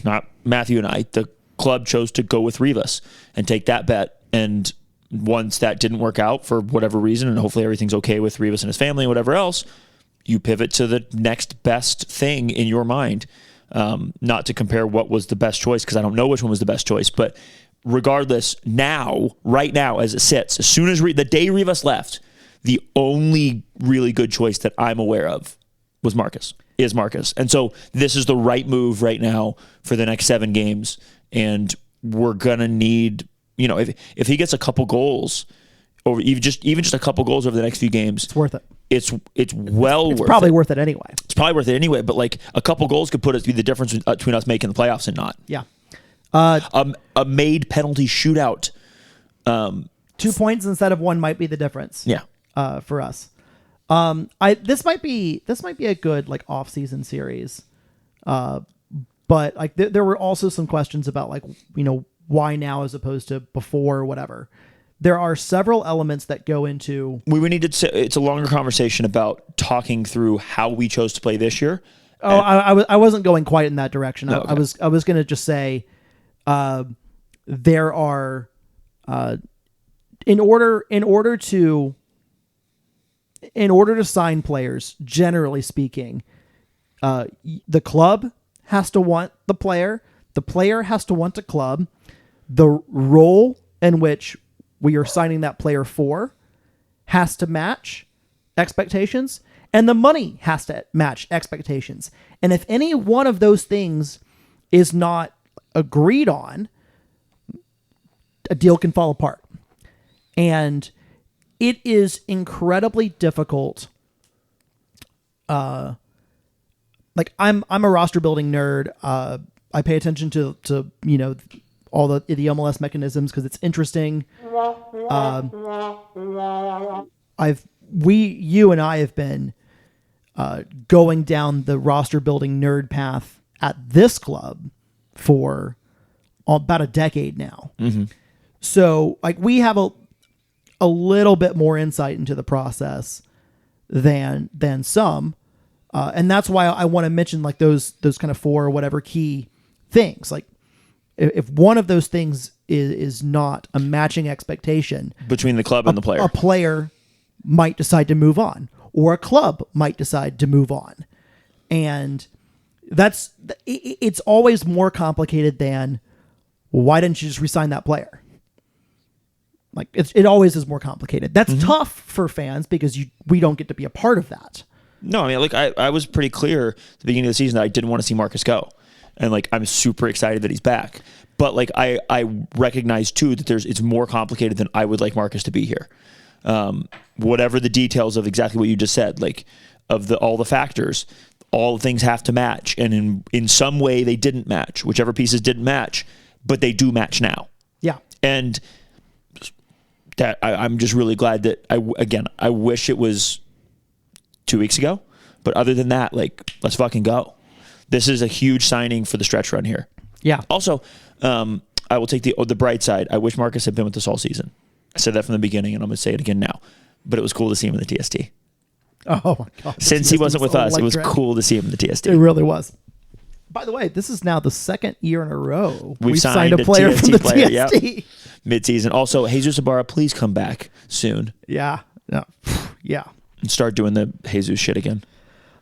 [SPEAKER 1] not Matthew and I, the club chose to go with Rivas and take that bet. And once that didn't work out for whatever reason, and hopefully everything's okay with Rivas and his family and whatever else, you pivot to the next best thing in your mind. Not to compare what was the best choice, because I don't know which one was the best choice, but regardless, right now, as it sits, as soon as the day Rivas left, the only really good choice that I'm aware of is Markus. And so this is the right move right now for the next 7 games. And we're going to need, if he gets a couple goals, or even just a couple goals over the next few games,
[SPEAKER 2] it's worth it.
[SPEAKER 1] It's worth it.
[SPEAKER 2] Probably worth it anyway.
[SPEAKER 1] It's probably worth it anyway, but a couple goals could be the difference between us making the playoffs and not.
[SPEAKER 2] Yeah.
[SPEAKER 1] A made penalty shootout.
[SPEAKER 2] 2 points instead of 1 might be the difference.
[SPEAKER 1] Yeah.
[SPEAKER 2] For us. This might be a good off-season series. But there were also some questions about why now as opposed to before or whatever. There are several elements that go into.
[SPEAKER 1] We need to. It's a longer conversation about talking through how we chose to play this year.
[SPEAKER 2] Oh, I wasn't going quite in that direction.
[SPEAKER 1] Okay.
[SPEAKER 2] I was going to just say, there are, in order to sign players, generally speaking, the club has to want the player has to want a club, the role in which we are signing that player for has to match expectations, and the money has to match expectations. And if any one of those things is not agreed on, a deal can fall apart. And it is incredibly difficult. I'm a roster building nerd. I pay attention to all the MLS mechanisms because it's interesting. You and I have been going down the roster building nerd path at this club for about a decade now.
[SPEAKER 1] Mm-hmm.
[SPEAKER 2] So we have a little bit more insight into the process than some. And that's why I want to mention those kind of 4 or whatever key things. If one of those things is not a matching expectation
[SPEAKER 1] between the club and the player,
[SPEAKER 2] a player might decide to move on, or a club might decide to move on. And it's always more complicated than, well, why didn't you just resign that player? It always is more complicated. That's tough for fans because we don't get to be a part of that.
[SPEAKER 1] No, I mean, I was pretty clear at the beginning of the season that I didn't want to see Markus go. And I'm super excited that he's back. But I recognize too that it's more complicated than I would like Markus to be here. Whatever the details of exactly what you just said, of all the factors, all things have to match. And in some way they didn't match, whichever pieces didn't match, but they do match now.
[SPEAKER 2] Yeah.
[SPEAKER 1] And that I'm just really glad that I wish it was 2 weeks ago, but other than that, like, let's fucking go. This is a huge signing for the stretch run here.
[SPEAKER 2] Yeah.
[SPEAKER 1] Also, I will take the bright side. I wish Markus had been with us all season. I said that from the beginning, and I'm going to say it again now. But it was cool to see him in the TST.
[SPEAKER 2] Oh my God.
[SPEAKER 1] Since he wasn't with us, it was cool to see him in the TST.
[SPEAKER 2] It really was. By the way, this is now the second year in a row
[SPEAKER 1] we've signed a
[SPEAKER 2] player
[SPEAKER 1] TST
[SPEAKER 2] from the
[SPEAKER 1] player,
[SPEAKER 2] TST.
[SPEAKER 1] Yep. Mid-season. Also, Jesus Ibarra, please come back soon.
[SPEAKER 2] Yeah. Yeah. Yeah.
[SPEAKER 1] And start doing the Jesus shit again.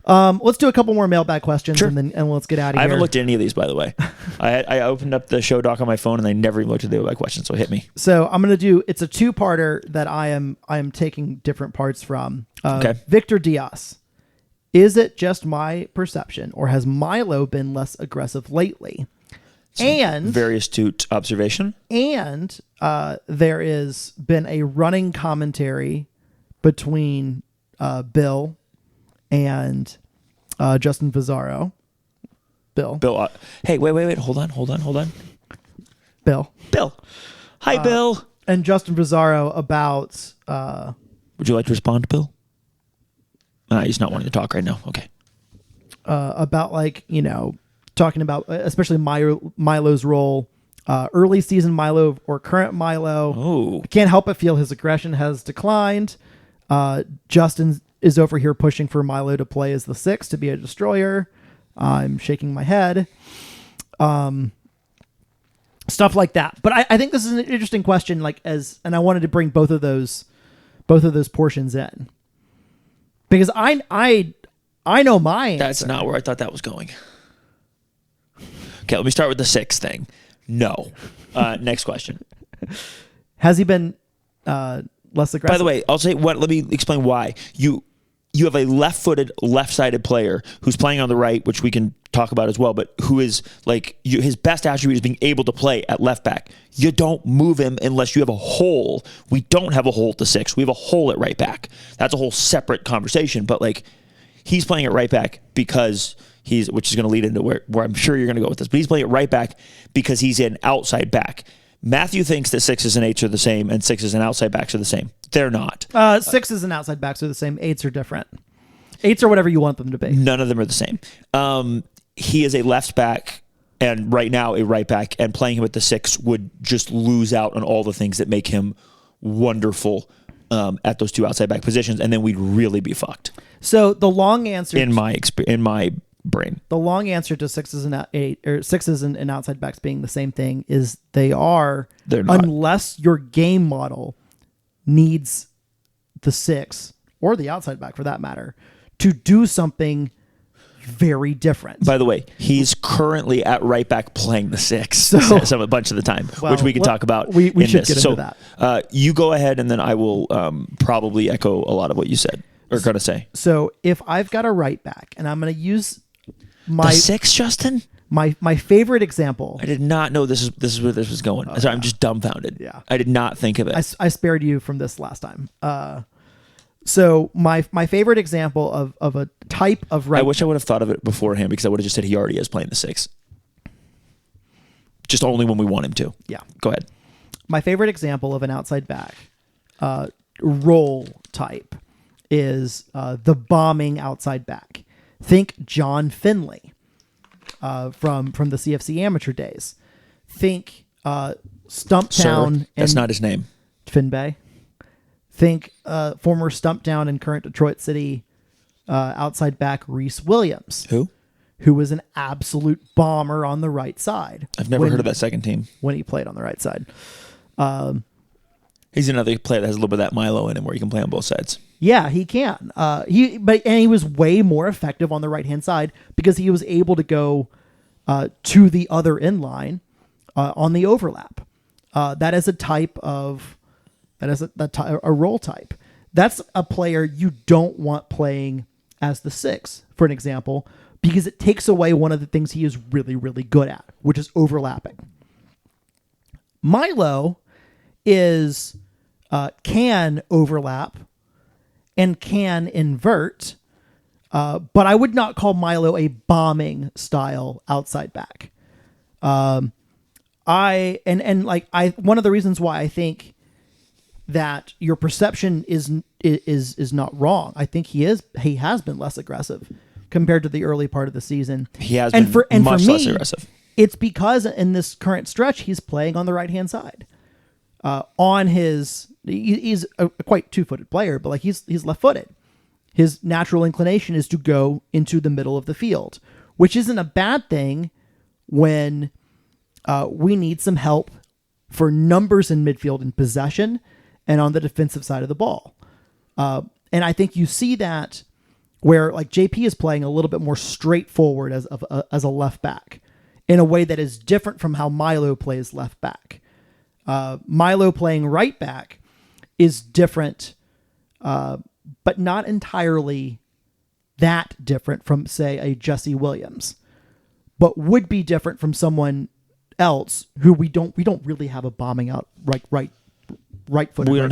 [SPEAKER 2] Let's do a couple more mailbag questions,
[SPEAKER 1] Sure.
[SPEAKER 2] and let's get out of here.
[SPEAKER 1] I haven't looked at any of these, by the way. I opened up the show doc on my phone, and I never even looked at the mailbag questions, so hit me.
[SPEAKER 2] So I'm going to do, it's a two-parter that I am taking different parts from.
[SPEAKER 1] Okay.
[SPEAKER 2] Victor Diaz. Is it just my perception, or has Milo been less aggressive lately? And
[SPEAKER 1] very astute observation.
[SPEAKER 2] And there has been a running commentary between Bill and Justin Pizarro.
[SPEAKER 1] Bill. Hey, wait. Hold on.
[SPEAKER 2] Bill.
[SPEAKER 1] Hi, Bill.
[SPEAKER 2] And Justin Pizarro about...
[SPEAKER 1] Would you like to respond, Bill? He's not wanting to talk right now. Okay.
[SPEAKER 2] About, like, talking about especially Milo's role, early season Milo or current Milo.
[SPEAKER 1] Oh.
[SPEAKER 2] I can't help but feel his aggression has declined. Justin is over here pushing for Milo to play as the 6 to be a destroyer. I'm shaking my head. Stuff like that. But I think this is an interesting question, and I wanted to bring both of those portions in. Because I know my answer.
[SPEAKER 1] That's not where I thought that was going. Okay, let me start with the 6 thing. No. Next question.
[SPEAKER 2] Has he been less aggressive?
[SPEAKER 1] By the way, I'll say let me explain why. You have a left-footed, left-sided player who's playing on the right, which we can talk about as well, but who is his best attribute is being able to play at left back. You don't move him unless you have a hole. We don't have a hole at the 6. We have a hole at right back. That's a whole separate conversation, but he's playing at right back because which is going to lead into where I'm sure you're going to go with this, but he's playing at right back because he's an outside back. Matthew thinks that 6s and 8s are the same and 6s and outside backs are the same. They're not.
[SPEAKER 2] 6s and outside backs are the same. 8s are different. 8s are whatever you want them to be.
[SPEAKER 1] None of them are the same. He is a left back and right now a right back, and playing him at the 6 would just lose out on all the things that make him wonderful at those 2 outside back positions, and then we'd really be fucked.
[SPEAKER 2] So the long answer
[SPEAKER 1] in my brain,
[SPEAKER 2] the long answer to 6s and 8 or 6s and outside backs being the same thing is they're not, unless your game model needs the 6 or the outside back for that matter to do something very different.
[SPEAKER 1] By the way, he's currently at right back playing the 6 a bunch of the time, which we can talk about.
[SPEAKER 2] We should get into
[SPEAKER 1] that. You go ahead, and then I will probably echo a lot of what you said or going to say.
[SPEAKER 2] So if I've got a right back, and I'm going to use my
[SPEAKER 1] the 6, Justin.
[SPEAKER 2] My favorite example.
[SPEAKER 1] I did not know this is where this was going. So I'm just dumbfounded.
[SPEAKER 2] Yeah,
[SPEAKER 1] I did not think of it.
[SPEAKER 2] I spared you from this last time. So my favorite example of a type of right.
[SPEAKER 1] I wish I would have thought of it beforehand because I would have just said he already is playing the 6. Just only when we want him to.
[SPEAKER 2] Yeah.
[SPEAKER 1] Go ahead.
[SPEAKER 2] My favorite example of an outside back role type is the bombing outside back. Think John Finley from the CFC amateur days. Think Stumptown.
[SPEAKER 1] Sir, that's not his name.
[SPEAKER 2] Finbay. Think former Stumptown and current Detroit City outside back Reese Williams. Who was an absolute bomber on the right side.
[SPEAKER 1] I've never heard of that second team.
[SPEAKER 2] When he played on the right side.
[SPEAKER 1] He's another player that has a little bit of that Milo in him where he can play on both sides.
[SPEAKER 2] Yeah, he can. He was way more effective on the right-hand side because he was able to go to the other end line on the overlap. That is a type of... That is a role type. That's a player you don't want playing as the 6, for an example, because it takes away one of the things he is really, really good at, which is overlapping. Milo can overlap and can invert But I would not call Milo a bombing style outside back. One of the reasons why I think that your perception is not wrong. I think he has been less aggressive compared to the early part of the season.
[SPEAKER 1] He has been much less aggressive.
[SPEAKER 2] It's because in this current stretch he's playing on the right hand side. He's a quite 2-footed player, but like he's left footed. His natural inclination is to go into the middle of the field, which isn't a bad thing when we need some help for numbers in midfield and possession and on the defensive side of the ball. And I think you see that where like JP is playing a little bit more straightforward as a left back in a way that is different from how Milo plays left back. Milo playing right back is different, but not entirely that different from, say, a Jesse Williams, but would be different from someone else who we don't really have a bombing out right foot.
[SPEAKER 1] We don't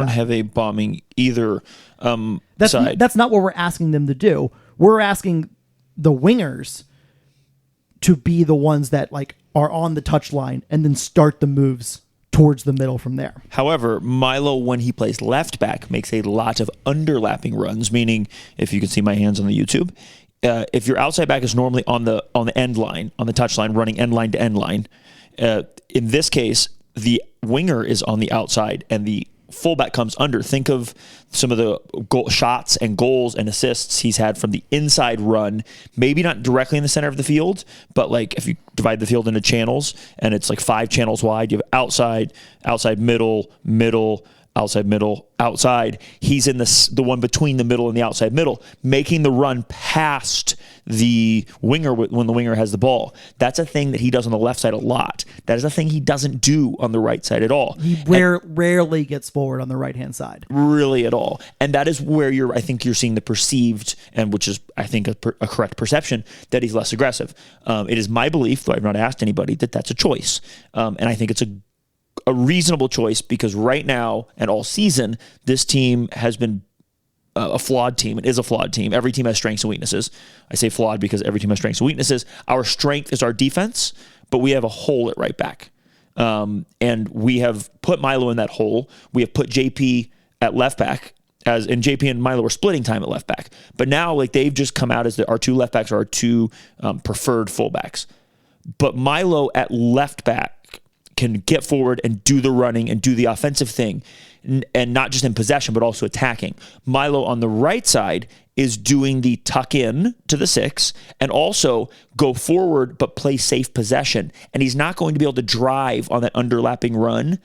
[SPEAKER 1] have a bombing either side.
[SPEAKER 2] That's not what we're asking them to do. We're asking the wingers to be the ones that like are on the touchline and then start the moves towards the middle from there.
[SPEAKER 1] However, Milo, when he plays left back, makes a lot of underlapping runs, meaning, if you can see my hands on the YouTube, if your outside back is normally on the end line, on the touch line, running end line to end line, in this case, the winger is on the outside and the fullback comes under. Think of some of the shots and goals and assists he's had from the inside run, maybe not directly in the center of the field, but like if you divide the field into channels and it's like 5 channels wide, you have outside, middle, outside, middle, outside. He's in the one between the middle and the outside middle, making the run past the winger when the winger has the ball. That's a thing that he does on the left side a lot. That is a thing he doesn't do on the right side at all.
[SPEAKER 2] He rarely gets forward on the right-hand side.
[SPEAKER 1] Really at all. And that is where I think you're seeing the perceived, and which is, I think, a correct perception, that he's less aggressive. It is my belief, though I've not asked anybody, that that's a choice. And I think it's a reasonable choice because right now and all season, this team has been a flawed team. It is a flawed team. Every team has strengths and weaknesses. I say flawed because every team has strengths and weaknesses. Our strength is our defense, but we have a hole at right back. And we have put Milo in that hole. We have put JP at left back, and JP and Milo were splitting time at left back. But now like they've just come out as our 2 left backs are our 2 preferred fullbacks. But Milo at left back can get forward and do the running and do the offensive thing, and not just in possession, but also attacking. Milo on the right side is doing the tuck in to the 6 and also go forward, but play safe possession. And he's not going to be able to drive on that underlapping run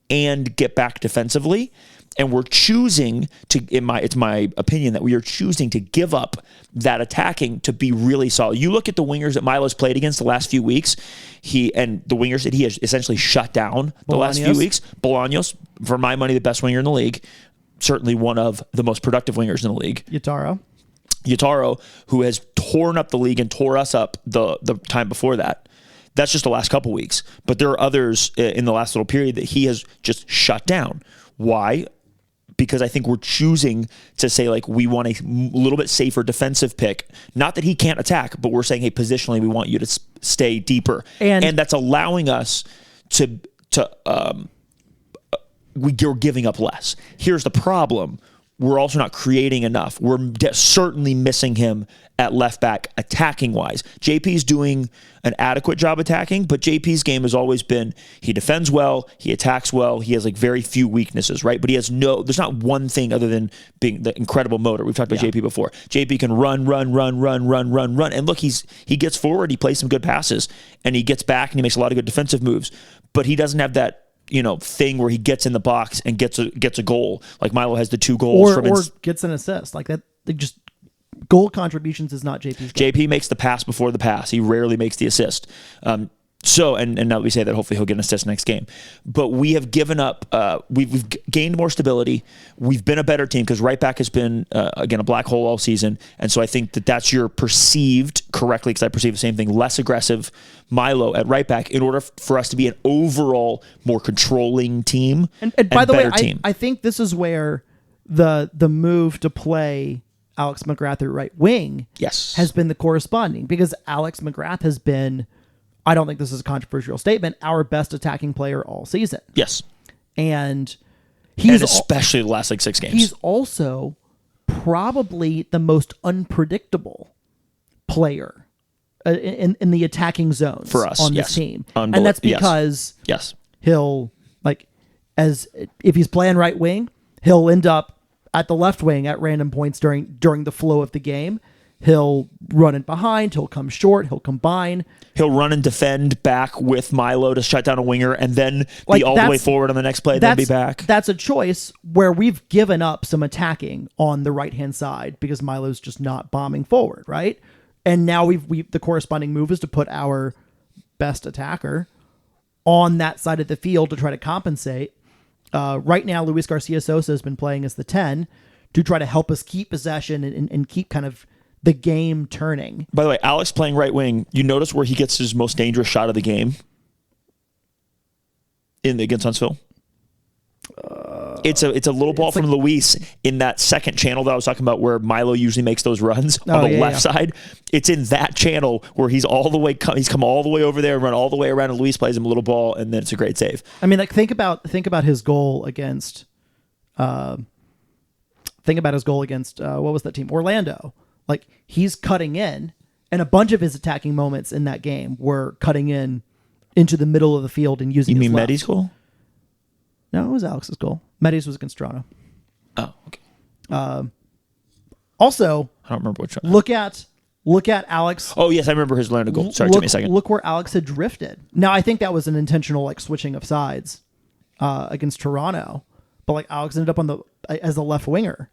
[SPEAKER 1] and get back defensively. And we're choosing to, it's my opinion that we are choosing to give up that attacking to be really solid. You look at the wingers that Milo's played against the last few weeks, and the wingers that he has essentially shut down the last few weeks. Bolaños, for my money, the best winger in the league. Certainly one of the most productive wingers in the league. Yataro, who has torn up the league and tore us up the time before that. That's just the last couple weeks. But there are others in the last little period that he has just shut down. Why? Because I think we're choosing to say, like, we want a little bit safer defensive pick. Not that he can't attack, but we're saying, hey, positionally, we want you to stay deeper. And that's allowing us we're giving up less. Here's the problem. We're also not creating enough. We're certainly missing him at left back attacking-wise. JP's doing an adequate job attacking, but JP's game has always been he defends well, he attacks well, he has like very few weaknesses, right? But he has there's not one thing other than being the incredible motor. We've talked about JP before. JP can run. And look, he gets forward, he plays some good passes, and he gets back and he makes a lot of good defensive moves. But he doesn't have that thing where he gets in the box and gets a goal. Like Milo has the 2 goals
[SPEAKER 2] or gets an assist. Like that, just goal contributions is not JP's game.
[SPEAKER 1] JP makes the pass before the pass. He rarely makes the assist. So now that we say that, hopefully he'll get an assist next game. But we have given up. We've gained more stability. We've been a better team because right back has been, again, a black hole all season. And so I think that's your perceived, correctly, because I perceive the same thing, less aggressive Milo at right back in order for us to be an overall more controlling team and by the way,
[SPEAKER 2] I think this is where the move to play Alex McGrath at right wing
[SPEAKER 1] Yes.
[SPEAKER 2] has been the corresponding, because Alex McGrath has been, I don't think this is a controversial statement, our best attacking player all season.
[SPEAKER 1] Yes.
[SPEAKER 2] And
[SPEAKER 1] especially the last 6 games.
[SPEAKER 2] He's also probably the most unpredictable player in the attacking zones
[SPEAKER 1] for us
[SPEAKER 2] on this team. And that's because he'll, like, as if he's playing right wing, he'll end up at the left wing at random points during the flow of the game. He'll run it behind. He'll come short. He'll combine.
[SPEAKER 1] He'll run and defend back with Milo to shut down a winger and then be all the way forward on the next play, then be back.
[SPEAKER 2] That's a choice where we've given up some attacking on the right-hand side because Milo's just not bombing forward, right? And now the corresponding move is to put our best attacker on that side of the field to try to compensate. Right now, Luis Garcia Sosa has been playing as the 10 to try to help us keep possession and keep kind of the game turning.
[SPEAKER 1] By the way, Alex playing right wing, you notice where he gets his most dangerous shot of the game against Huntsville? It's a little ball from Luis in that second channel that I was talking about where Milo usually makes those runs on the left side. It's in that channel where he's come all the way over there and run all the way around, and Luis plays him a little ball, and then it's a great save.
[SPEAKER 2] I mean, like, think about his goal against what was that team? Orlando. Like, he's cutting in, and a bunch of his attacking moments in that game were cutting in into the middle of the field and using his left.
[SPEAKER 1] Medi's goal?
[SPEAKER 2] No, it was Alex's goal. Medi's was against Toronto.
[SPEAKER 1] Oh, okay.
[SPEAKER 2] Also,
[SPEAKER 1] I don't remember which one.
[SPEAKER 2] Look at Alex.
[SPEAKER 1] Oh, yes, I remember his Orlando goal. Sorry, it took me a second.
[SPEAKER 2] Look where Alex had drifted. Now, I think that was an intentional, like, switching of sides against Toronto. But, like, Alex ended up as a left winger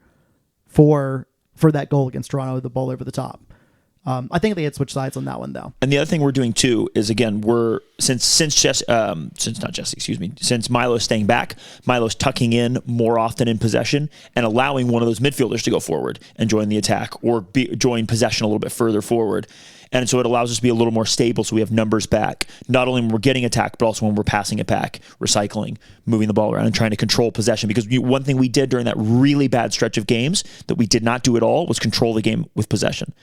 [SPEAKER 2] for that goal against Toronto with the ball over the top. I think they had switched sides on that one, though.
[SPEAKER 1] And the other thing we're doing too is, again, since Milo's staying back, Milo's tucking in more often in possession and allowing one of those midfielders to go forward and join the attack or join possession a little bit further forward. And so it allows us to be a little more stable, so we have numbers back, not only when we're getting attacked, but also when we're passing it back, recycling, moving the ball around, and trying to control possession. Because one thing we did during that really bad stretch of games that we did not do at all was control the game with possession.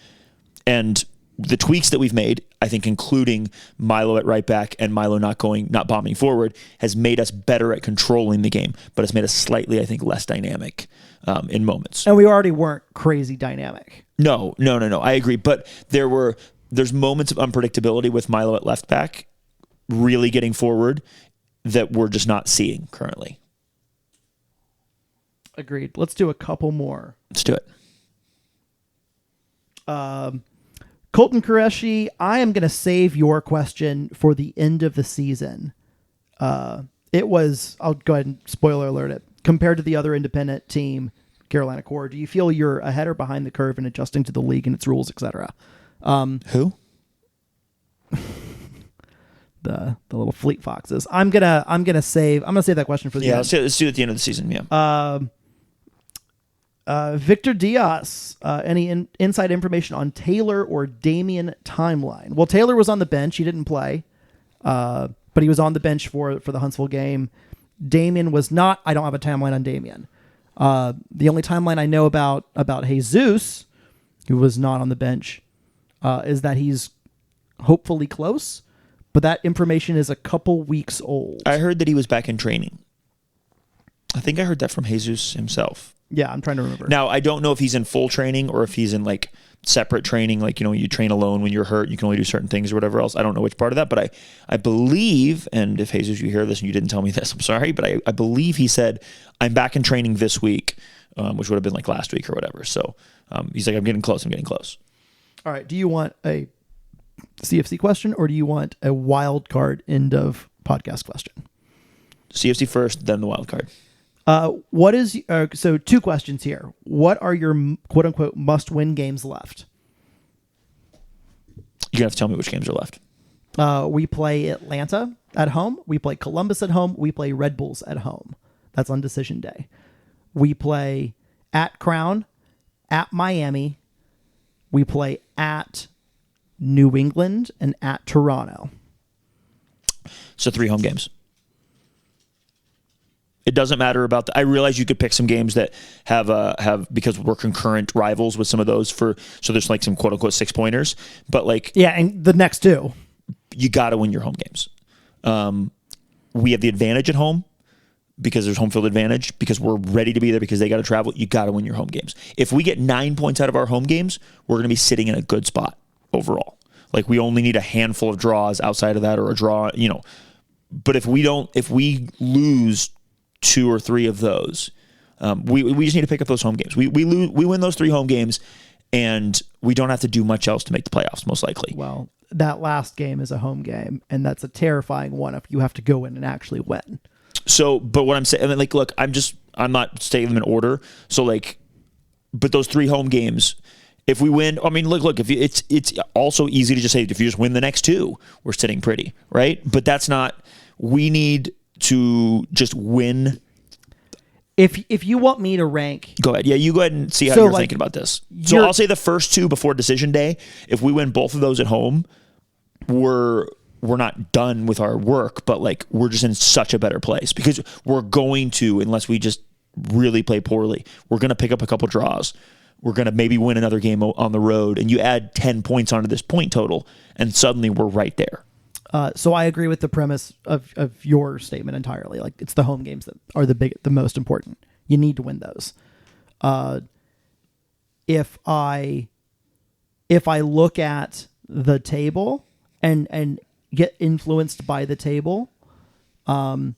[SPEAKER 1] And the tweaks that we've made, I think, including Milo at right back and Milo not bombing forward, has made us better at controlling the game, but it's made us slightly, I think, less dynamic in moments.
[SPEAKER 2] And we already weren't crazy dynamic.
[SPEAKER 1] No. I agree. But there's moments of unpredictability with Milo at left back really getting forward that we're just not seeing currently.
[SPEAKER 2] Agreed. Let's do a couple more.
[SPEAKER 1] Let's do it.
[SPEAKER 2] Colton Qureshi, I am going to save your question for the end of the season. It was, I'll go ahead and spoiler alert it, compared to the other independent team, Carolina Core, do you feel you're ahead or behind the curve in adjusting to the league and its rules, etc.?
[SPEAKER 1] Who?
[SPEAKER 2] The little Fleet Foxes. I'm gonna save that question for the end.
[SPEAKER 1] Let's do it at the end of the season. Yeah.
[SPEAKER 2] Victor Diaz, any inside information on Taylor or Damian timeline? Well, Taylor was on the bench. He didn't play, but he was on the bench for the Huntsville game. Damian was not. I don't have a timeline on Damian. The only timeline I know about Jesus, who was not on the bench, is that he's hopefully close, but that information is a couple weeks old.
[SPEAKER 1] I heard that he was back in training. I think I heard that from Jesus himself.
[SPEAKER 2] Yeah, I'm trying to remember.
[SPEAKER 1] Now, I don't know if he's in full training or if he's in like separate training, like, you train alone when you're hurt, you can only do certain things or whatever else. I don't know which part of that, but I believe, and if Jesus, you hear this and you didn't tell me this, I'm sorry, but I believe he said, I'm back in training this week, which would have been like last week or whatever. So he's like, I'm getting close.
[SPEAKER 2] All right. Do you want a CFC question or do you want a wild card end of podcast question?
[SPEAKER 1] CFC first, then the wild card.
[SPEAKER 2] What is so? Two questions here. What are your quote unquote must-win games left?
[SPEAKER 1] You're gonna have to tell me which games are left.
[SPEAKER 2] We play Atlanta at home. We play Columbus at home. We play Red Bulls at home. That's on decision day. We play at Crown, at Miami. We play at New England and at Toronto.
[SPEAKER 1] So 3 home games. It doesn't matter about I realize you could pick some games that have because we're concurrent rivals with some of those so there's like some quote unquote 6-pointers, but like
[SPEAKER 2] and the next two,
[SPEAKER 1] you got to win your home games. We have the advantage at home because there's home field advantage, because we're ready to be there because they got to travel. You got to win your home games. If we get 9 points out of our home games, we're going to be sitting in a good spot overall. Like we only need a handful of draws outside of that, or a draw, but if we lose 2 or 3 of those, we just need to pick up those home games. We win those 3 home games, and we don't have to do much else to make the playoffs, most likely.
[SPEAKER 2] Well, that last game is a home game, and that's a terrifying one if you have to go in and actually win.
[SPEAKER 1] So, but what I'm saying, I mean, like, look, I'm not stating them in order. So, like, but those 3 home games, if we win, I mean, look, if it's also easy to just say if you just win the next 2, we're sitting pretty, right? But that's not. We need to just win.
[SPEAKER 2] If you want me to rank,
[SPEAKER 1] go ahead. Yeah, you go ahead and see how you're thinking about this. So I'll say the first 2 before decision day. If we win both of those at home, we're not done with our work, but like we're just in such a better place because we're going to, unless we just really play poorly, we're going to pick up a couple draws. We're going to maybe win another game on the road, and you add 10 points onto this point total, and suddenly we're right there.
[SPEAKER 2] So I agree with the premise of your statement entirely. Like it's the home games that are the most important. You need to win those. If I look at the table and get influenced by the table, the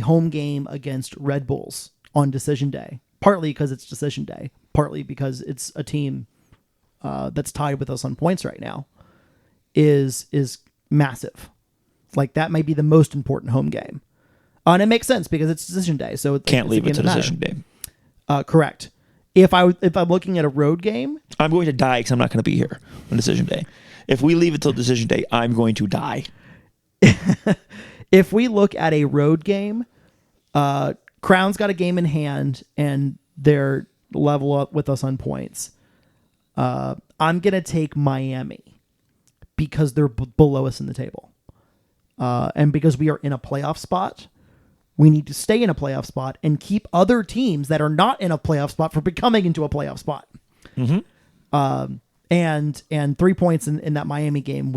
[SPEAKER 2] home game against Red Bulls on decision day, partly because it's decision day, partly because it's a team that's tied with us on points right now, is massive. Like that might be the most important home game. And it makes sense because it's decision day, so
[SPEAKER 1] can't leave it to decision day.
[SPEAKER 2] Correct. If I'm looking at a road game,
[SPEAKER 1] I'm going to die because I'm not going to be here on decision day. If we leave it till decision day, I'm going to die.
[SPEAKER 2] If we look at a road game, Crown's got a game in hand and they're level up with us on points. I'm going to take Miami because they're below us in the table. And because we are in a playoff spot, we need to stay in a playoff spot and keep other teams that are not in a playoff spot from becoming into a playoff spot. Mm-hmm. And 3 points in that Miami game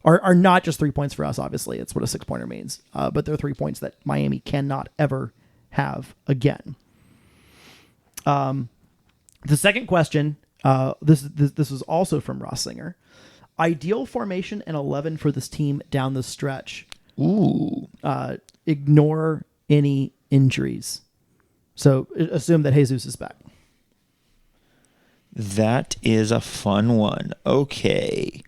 [SPEAKER 2] are not just 3 points for us, obviously. It's what a 6-pointer means. But they're 3 points that Miami cannot ever have again. The second question, this is also from Ross Singer. Ideal formation and 11 for this team down the stretch.
[SPEAKER 1] Ooh.
[SPEAKER 2] Ignore any injuries. So assume that Jesus is back.
[SPEAKER 1] That is a fun one. Okay.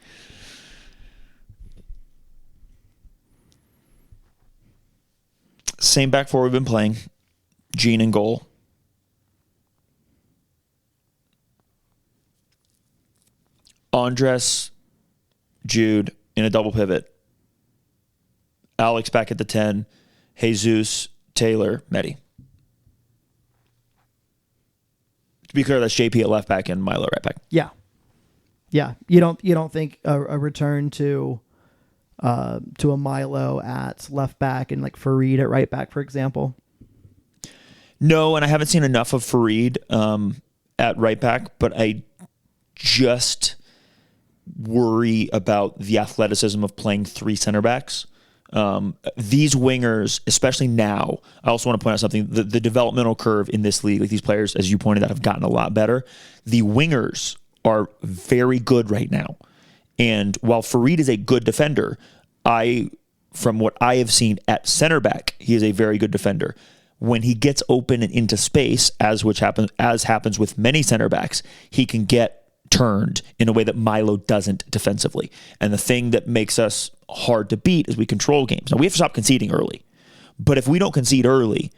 [SPEAKER 1] Same back four we've been playing. Gene in goal. Andres, Jude in a double pivot. Alex back at the 10. Jesus, Taylor, Medi. To be clear, that's JP at left back and Milo right back.
[SPEAKER 2] Yeah. You don't think a return to a Milo at left back and like Fareed at right back, for example?
[SPEAKER 1] No, and I haven't seen enough of Fareed at right back, but I just worry about the athleticism of playing 3 center backs. These wingers, especially now, I also want to point out something, the developmental curve in this league, like these players, as you pointed out, have gotten a lot better. The wingers are very good right now. And while Fareed is a good defender, from what I have seen at center back, he is a very good defender. When he gets open and into space, as happens with many center backs, he can get turned in a way that Milo doesn't defensively. And the thing that makes us hard to beat is we control games. Now, we have to stop conceding early. But if we don't concede early,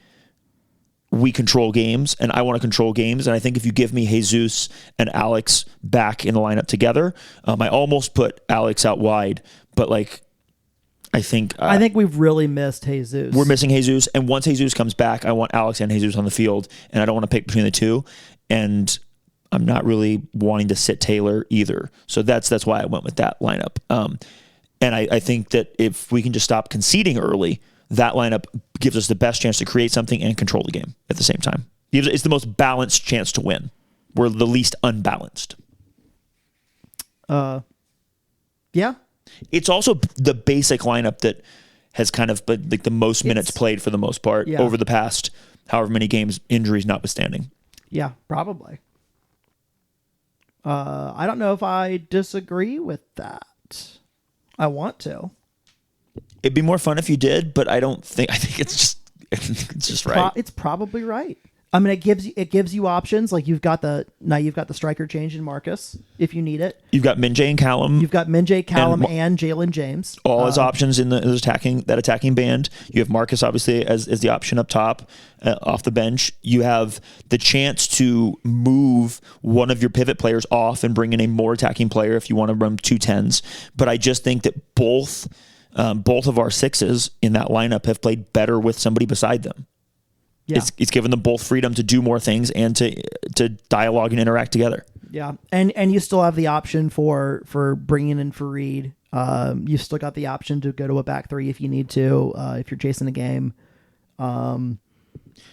[SPEAKER 1] we control games, and I want to control games. And I think if you give me Jesus and Alex back in the lineup together, I almost put Alex out wide, but I think
[SPEAKER 2] we've really missed Jesus.
[SPEAKER 1] We're missing Jesus, and once Jesus comes back, I want Alex and Jesus on the field, and I don't want to pick between the two. And I'm not really wanting to sit Taylor either. So that's why I went with that lineup. And I think that if we can just stop conceding early, that lineup gives us the best chance to create something and control the game at the same time. It's the most balanced chance to win. We're the least unbalanced.
[SPEAKER 2] Yeah.
[SPEAKER 1] It's also the basic lineup that has kind of been like the most minutes played for the most part over the past however many games, injuries notwithstanding.
[SPEAKER 2] Yeah, probably. I don't know if I disagree with that. I want to.
[SPEAKER 1] It'd be more fun if you did, but I think it's just right.
[SPEAKER 2] It's probably right. I mean, it gives you options. Like you've got the striker change in Markus if you need it.
[SPEAKER 1] You've got Minjay and Callum.
[SPEAKER 2] You've got Minjay, Callum, and Jalen James.
[SPEAKER 1] All as options in the attacking band. You have Markus obviously as the option up top, off the bench. You have the chance to move one of your pivot players off and bring in a more attacking player if you want to run 2 10s. But I just think that both of our 6s in that lineup have played better with somebody beside them. Yeah. It's given them both freedom to do more things and to dialogue and interact together.
[SPEAKER 2] Yeah, and you still have the option for bringing in Fareed. You've still got the option to go to a back 3 if you need to, if you're chasing the game.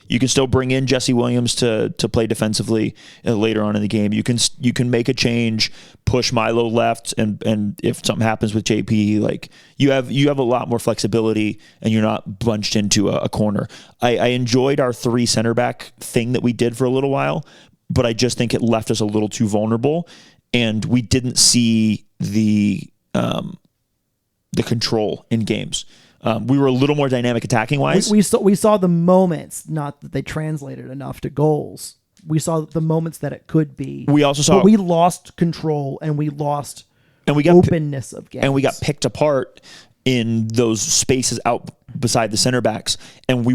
[SPEAKER 1] You can still bring in Jesse Williams to play defensively later on in the game. You can make a change, push Milo left, and if something happens with JP, like you have a lot more flexibility, and you're not bunched into a corner. I enjoyed our 3 center back thing that we did for a little while, but I just think it left us a little too vulnerable, and we didn't see the control in games. We were a little more dynamic attacking wise.
[SPEAKER 2] We saw the moments, not that they translated enough to goals. We saw the moments that it could be.
[SPEAKER 1] We also saw,
[SPEAKER 2] but we lost control and we lost openness of games.
[SPEAKER 1] And we got picked apart in those spaces out beside the center backs. And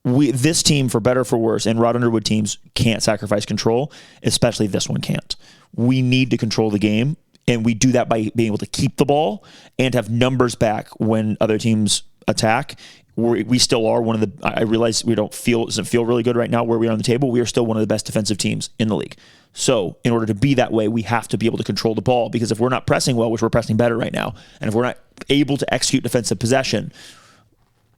[SPEAKER 1] this team, for better or for worse, and Rod Underwood teams can't sacrifice control, especially this one can't. We need to control the game. And we do that by being able to keep the ball and have numbers back when other teams attack. We still are one of the. I realize it doesn't feel really good right now where we are on the table. We are still one of the best defensive teams in the league. So in order to be that way, we have to be able to control the ball, because if we're not pressing well, which we're pressing better right now, and if we're not able to execute defensive possession,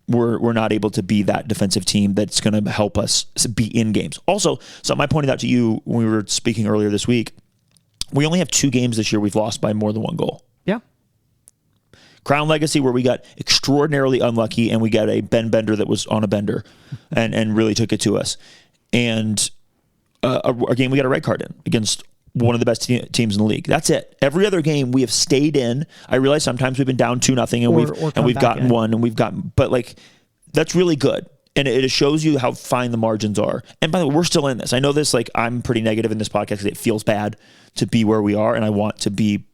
[SPEAKER 1] we're not able to be that defensive team that's going to help us be in games. Also, something I pointed out to you when we were speaking earlier this week. We only have 2 games this year we've lost by more than 1 goal.
[SPEAKER 2] Yeah.
[SPEAKER 1] Crown Legacy, where we got extraordinarily unlucky and we got a Ben Bender that was on a bender and really took it to us. And a game we got a red card in against one of the best teams in the league. That's it. Every other game we have stayed in. I realize sometimes we've been down 2-0 and we've gotten one and but like that's really good. And it shows you how fine the margins are. And by the way, we're still in this. I know this, like, I'm pretty negative in this podcast because it feels bad to be where we are, and I want to be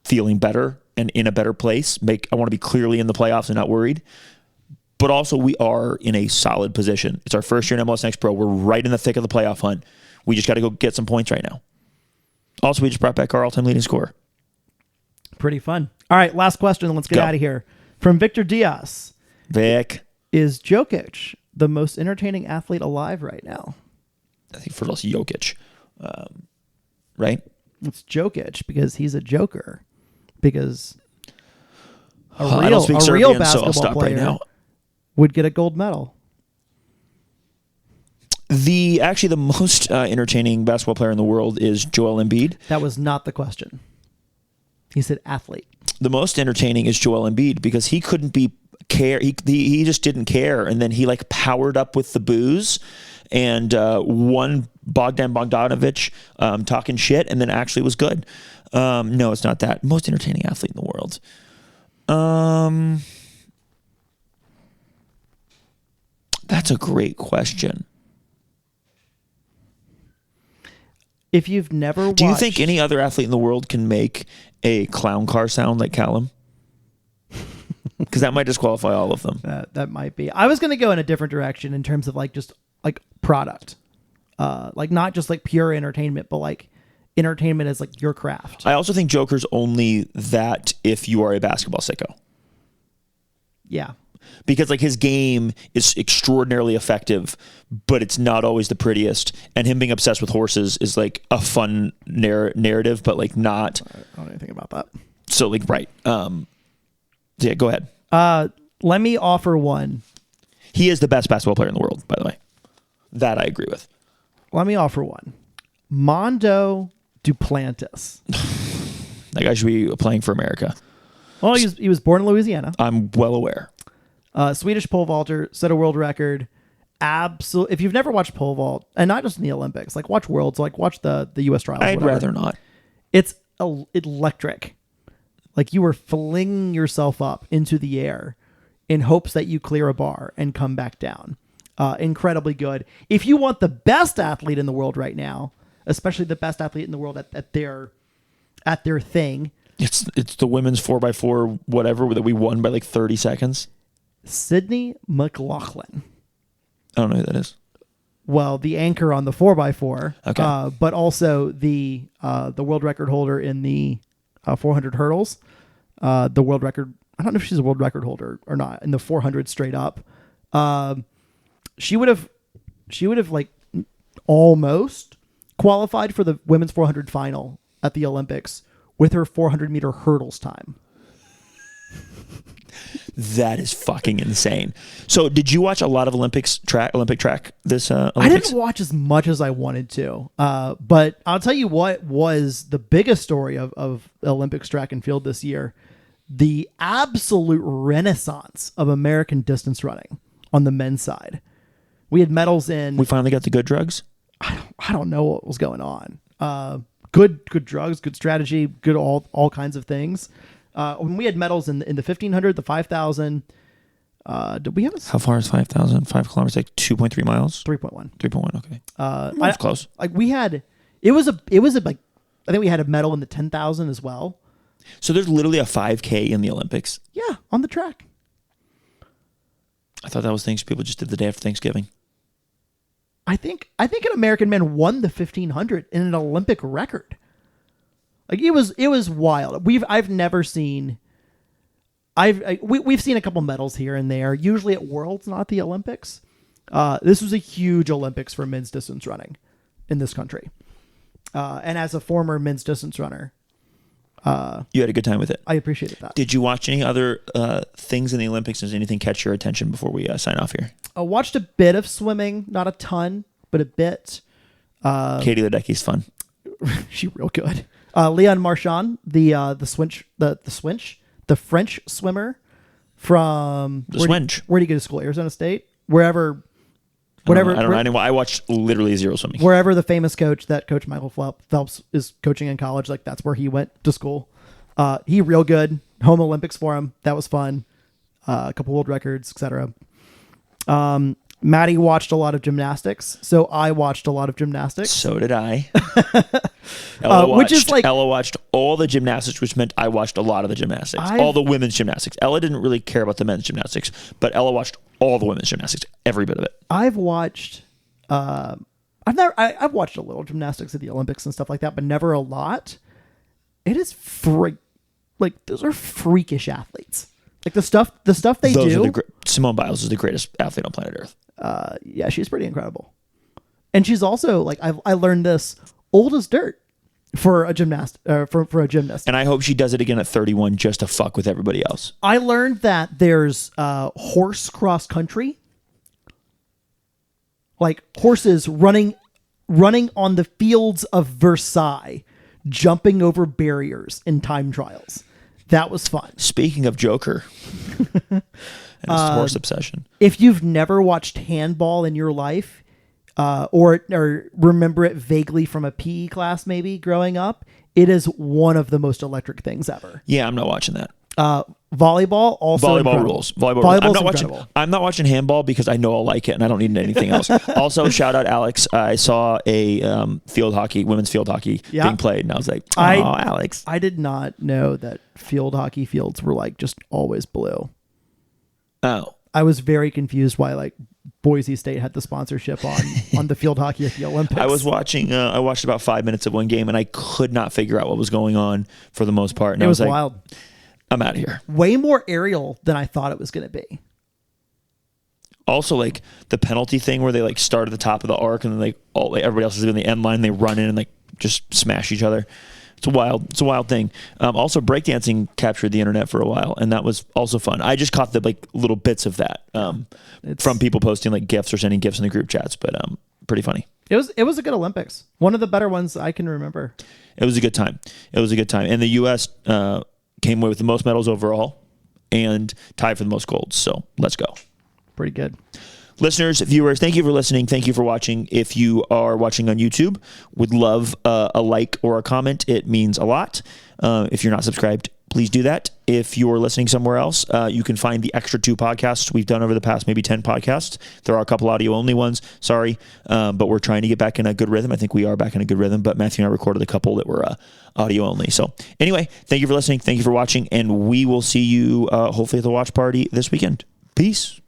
[SPEAKER 1] feeling better and in a better place. I want to be clearly in the playoffs and not worried. But also, we are in a solid position. It's our first year in MLS Next Pro. We're right in the thick of the playoff hunt. We just got to go get some points right now. Also, we just brought back our all-time leading scorer.
[SPEAKER 2] Pretty fun. All right, last question. Let's get out of here. From Victor Diaz.
[SPEAKER 1] Vic.
[SPEAKER 2] Is Jokic the most entertaining athlete alive right now?
[SPEAKER 1] I think for us, Jokic, right?
[SPEAKER 2] It's Jokic because he's a joker. Because a real basketball player right now would get a gold medal.
[SPEAKER 1] The most entertaining basketball player in the world is Joel Embiid.
[SPEAKER 2] That was not the question. He said athlete.
[SPEAKER 1] The most entertaining is Joel Embiid because he couldn't care. He just didn't care, and then he like powered up with the booze and won Bogdan Bogdanovic talking shit, and then actually was good. No, it's not that. Most entertaining athlete in the world. That's a great question.
[SPEAKER 2] If you've never watched...
[SPEAKER 1] Do you think any other athlete in the world can make a clown car sound like Callum? Because that might disqualify all of them.
[SPEAKER 2] That might be. I was going to go in a different direction in terms of like just like product. Like not just like pure entertainment, but like entertainment as like your craft.
[SPEAKER 1] I also think Joker's only that if you are a basketball sicko.
[SPEAKER 2] Yeah.
[SPEAKER 1] Because like his game is extraordinarily effective, but it's not always the prettiest. And him being obsessed with horses is like a fun narrative, but like not.
[SPEAKER 2] I don't know anything about that.
[SPEAKER 1] So like, right. Yeah, go ahead.
[SPEAKER 2] Let me offer one.
[SPEAKER 1] He is the best basketball player in the world, by the way. That I agree with.
[SPEAKER 2] Let me offer one. Mondo Duplantis.
[SPEAKER 1] That guy should be playing for America.
[SPEAKER 2] Well, he was born in Louisiana.
[SPEAKER 1] I'm well aware.
[SPEAKER 2] Swedish pole vaulter, set a world record. Absolutely. If you've never watched pole vault, and not just in the Olympics, like watch Worlds, like watch the U.S. trials.
[SPEAKER 1] I'd
[SPEAKER 2] whatever.
[SPEAKER 1] rather not.
[SPEAKER 2] It's electric. Like you are flinging yourself up into the air in hopes that you clear a bar and come back down. Incredibly good. If you want the best athlete in the world right now, especially the best athlete in the world at their thing,
[SPEAKER 1] it's the women's 4x4 whatever that we won by like 30 seconds.
[SPEAKER 2] Sydney McLaughlin.
[SPEAKER 1] I don't know who that is.
[SPEAKER 2] Well, the anchor on the 4x4,
[SPEAKER 1] okay.
[SPEAKER 2] But also the world record holder in the 400 hurdles. The world record. I don't know if she's a world record holder or not in the 400 straight up. She would have like almost qualified for the women's 400 final at the Olympics with her 400 meter hurdles time.
[SPEAKER 1] That is fucking insane. So did you watch a lot of Olympic track this Olympics?
[SPEAKER 2] I didn't watch as much as I wanted to. But I'll tell you what was the biggest story of Olympics track and field this year. The absolute renaissance of American distance running on the men's side. We had medals in...
[SPEAKER 1] We finally got the good drugs?
[SPEAKER 2] I don't know what was going on. Good drugs, good strategy, good all kinds of things. When we had medals in the 1500, the 5000, did we have
[SPEAKER 1] How far is 5,000? 5 kilometers, like 2.3 miles?
[SPEAKER 2] 3.1.
[SPEAKER 1] 3.1, okay.
[SPEAKER 2] That's
[SPEAKER 1] close.
[SPEAKER 2] Like we had, it was like, I think we had a medal in the 10,000 as well.
[SPEAKER 1] So there's literally a 5K in the Olympics?
[SPEAKER 2] Yeah, on the track.
[SPEAKER 1] I thought that was things people just did the day after Thanksgiving.
[SPEAKER 2] I think an American man won the 1500 in an Olympic record. Like it was wild. I've never seen. We've seen a couple medals here and there. Usually at Worlds, not the Olympics. This was a huge Olympics for men's distance running in this country. And as a former men's distance runner,
[SPEAKER 1] you had a good time with it.
[SPEAKER 2] I appreciated that.
[SPEAKER 1] Did you watch any other things in the Olympics? Does anything catch your attention before we sign off here?
[SPEAKER 2] I watched a bit of swimming, not a ton, but a bit.
[SPEAKER 1] Katie Ledecky's fun.
[SPEAKER 2] She's real good. Leon Marchand, the French swimmer from where do you go to school? Arizona State, whatever.
[SPEAKER 1] I don't know anymore. I watched literally zero swimming.
[SPEAKER 2] Wherever the famous coach that Coach Michael Phelps is coaching in college, like that's where he went to school. He real good. Home Olympics for him. That was fun. A couple world records, etc. Maddie watched a lot of gymnastics, so I watched a lot of gymnastics.
[SPEAKER 1] So did I.
[SPEAKER 2] Ella
[SPEAKER 1] watched all the gymnastics, which meant I watched a lot of the gymnastics. All the women's gymnastics. Ella didn't really care about the men's gymnastics, but Ella watched all the women's gymnastics, every bit of it.
[SPEAKER 2] I've watched I've watched a little gymnastics at the Olympics and stuff like that, but never a lot. It is those are freakish athletes. Like the stuff they do.
[SPEAKER 1] Simone Biles is the greatest athlete on planet Earth.
[SPEAKER 2] Yeah, she's pretty incredible. And she's also like I learned this old as dirt for a gymnast.
[SPEAKER 1] And I hope she does it again at 31 just to fuck with everybody else.
[SPEAKER 2] I learned that there's horse cross country, like horses running on the fields of Versailles, jumping over barriers in time trials. That was fun.
[SPEAKER 1] Speaking of Joker and his horse obsession.
[SPEAKER 2] If you've never watched handball in your life, or remember it vaguely from a PE class maybe growing up, it is one of the most electric things ever.
[SPEAKER 1] Yeah, I'm not watching that.
[SPEAKER 2] Volleyball also
[SPEAKER 1] rules. I'm not watching handball because I know I'll like it and I don't need anything else. Also, shout out Alex. I saw a women's field hockey being played, and I was like, "Oh, Alex!"
[SPEAKER 2] I did not know that field hockey fields were like just always blue.
[SPEAKER 1] Oh,
[SPEAKER 2] I was very confused why like Boise State had the sponsorship on the field hockey at the Olympics.
[SPEAKER 1] I was watching. I watched about 5 minutes of one game, and I could not figure out what was going on for the most part. And
[SPEAKER 2] it
[SPEAKER 1] I was
[SPEAKER 2] was
[SPEAKER 1] like,
[SPEAKER 2] wild.
[SPEAKER 1] I'm out of here.
[SPEAKER 2] Way more aerial than I thought it was going to be.
[SPEAKER 1] Also, like the penalty thing where they like start at the top of the arc and then everybody else is in the end line. They run in and like just smash each other. It's a wild thing. Also, breakdancing captured the internet for a while, and that was also fun. I just caught the like little bits of that from people posting like GIFs or sending GIFs in the group chats, but pretty funny.
[SPEAKER 2] It was a good Olympics. One of the better ones I can remember.
[SPEAKER 1] It was a good time. And the U.S. Came away with the most medals overall and tied for the most golds. So let's go.
[SPEAKER 2] Pretty good.
[SPEAKER 1] Listeners, viewers, thank you for listening. Thank you for watching. If you are watching on YouTube, would love a like or a comment. It means a lot. If you're not subscribed, please do that. If you're listening somewhere else, you can find the extra 2 podcasts we've done over the past maybe 10 podcasts. There are a couple audio-only ones. Sorry, but we're trying to get back in a good rhythm. I think we are back in a good rhythm, but Matthew and I recorded a couple that were audio-only. So anyway, thank you for listening. Thank you for watching, and we will see you hopefully at the watch party this weekend. Peace.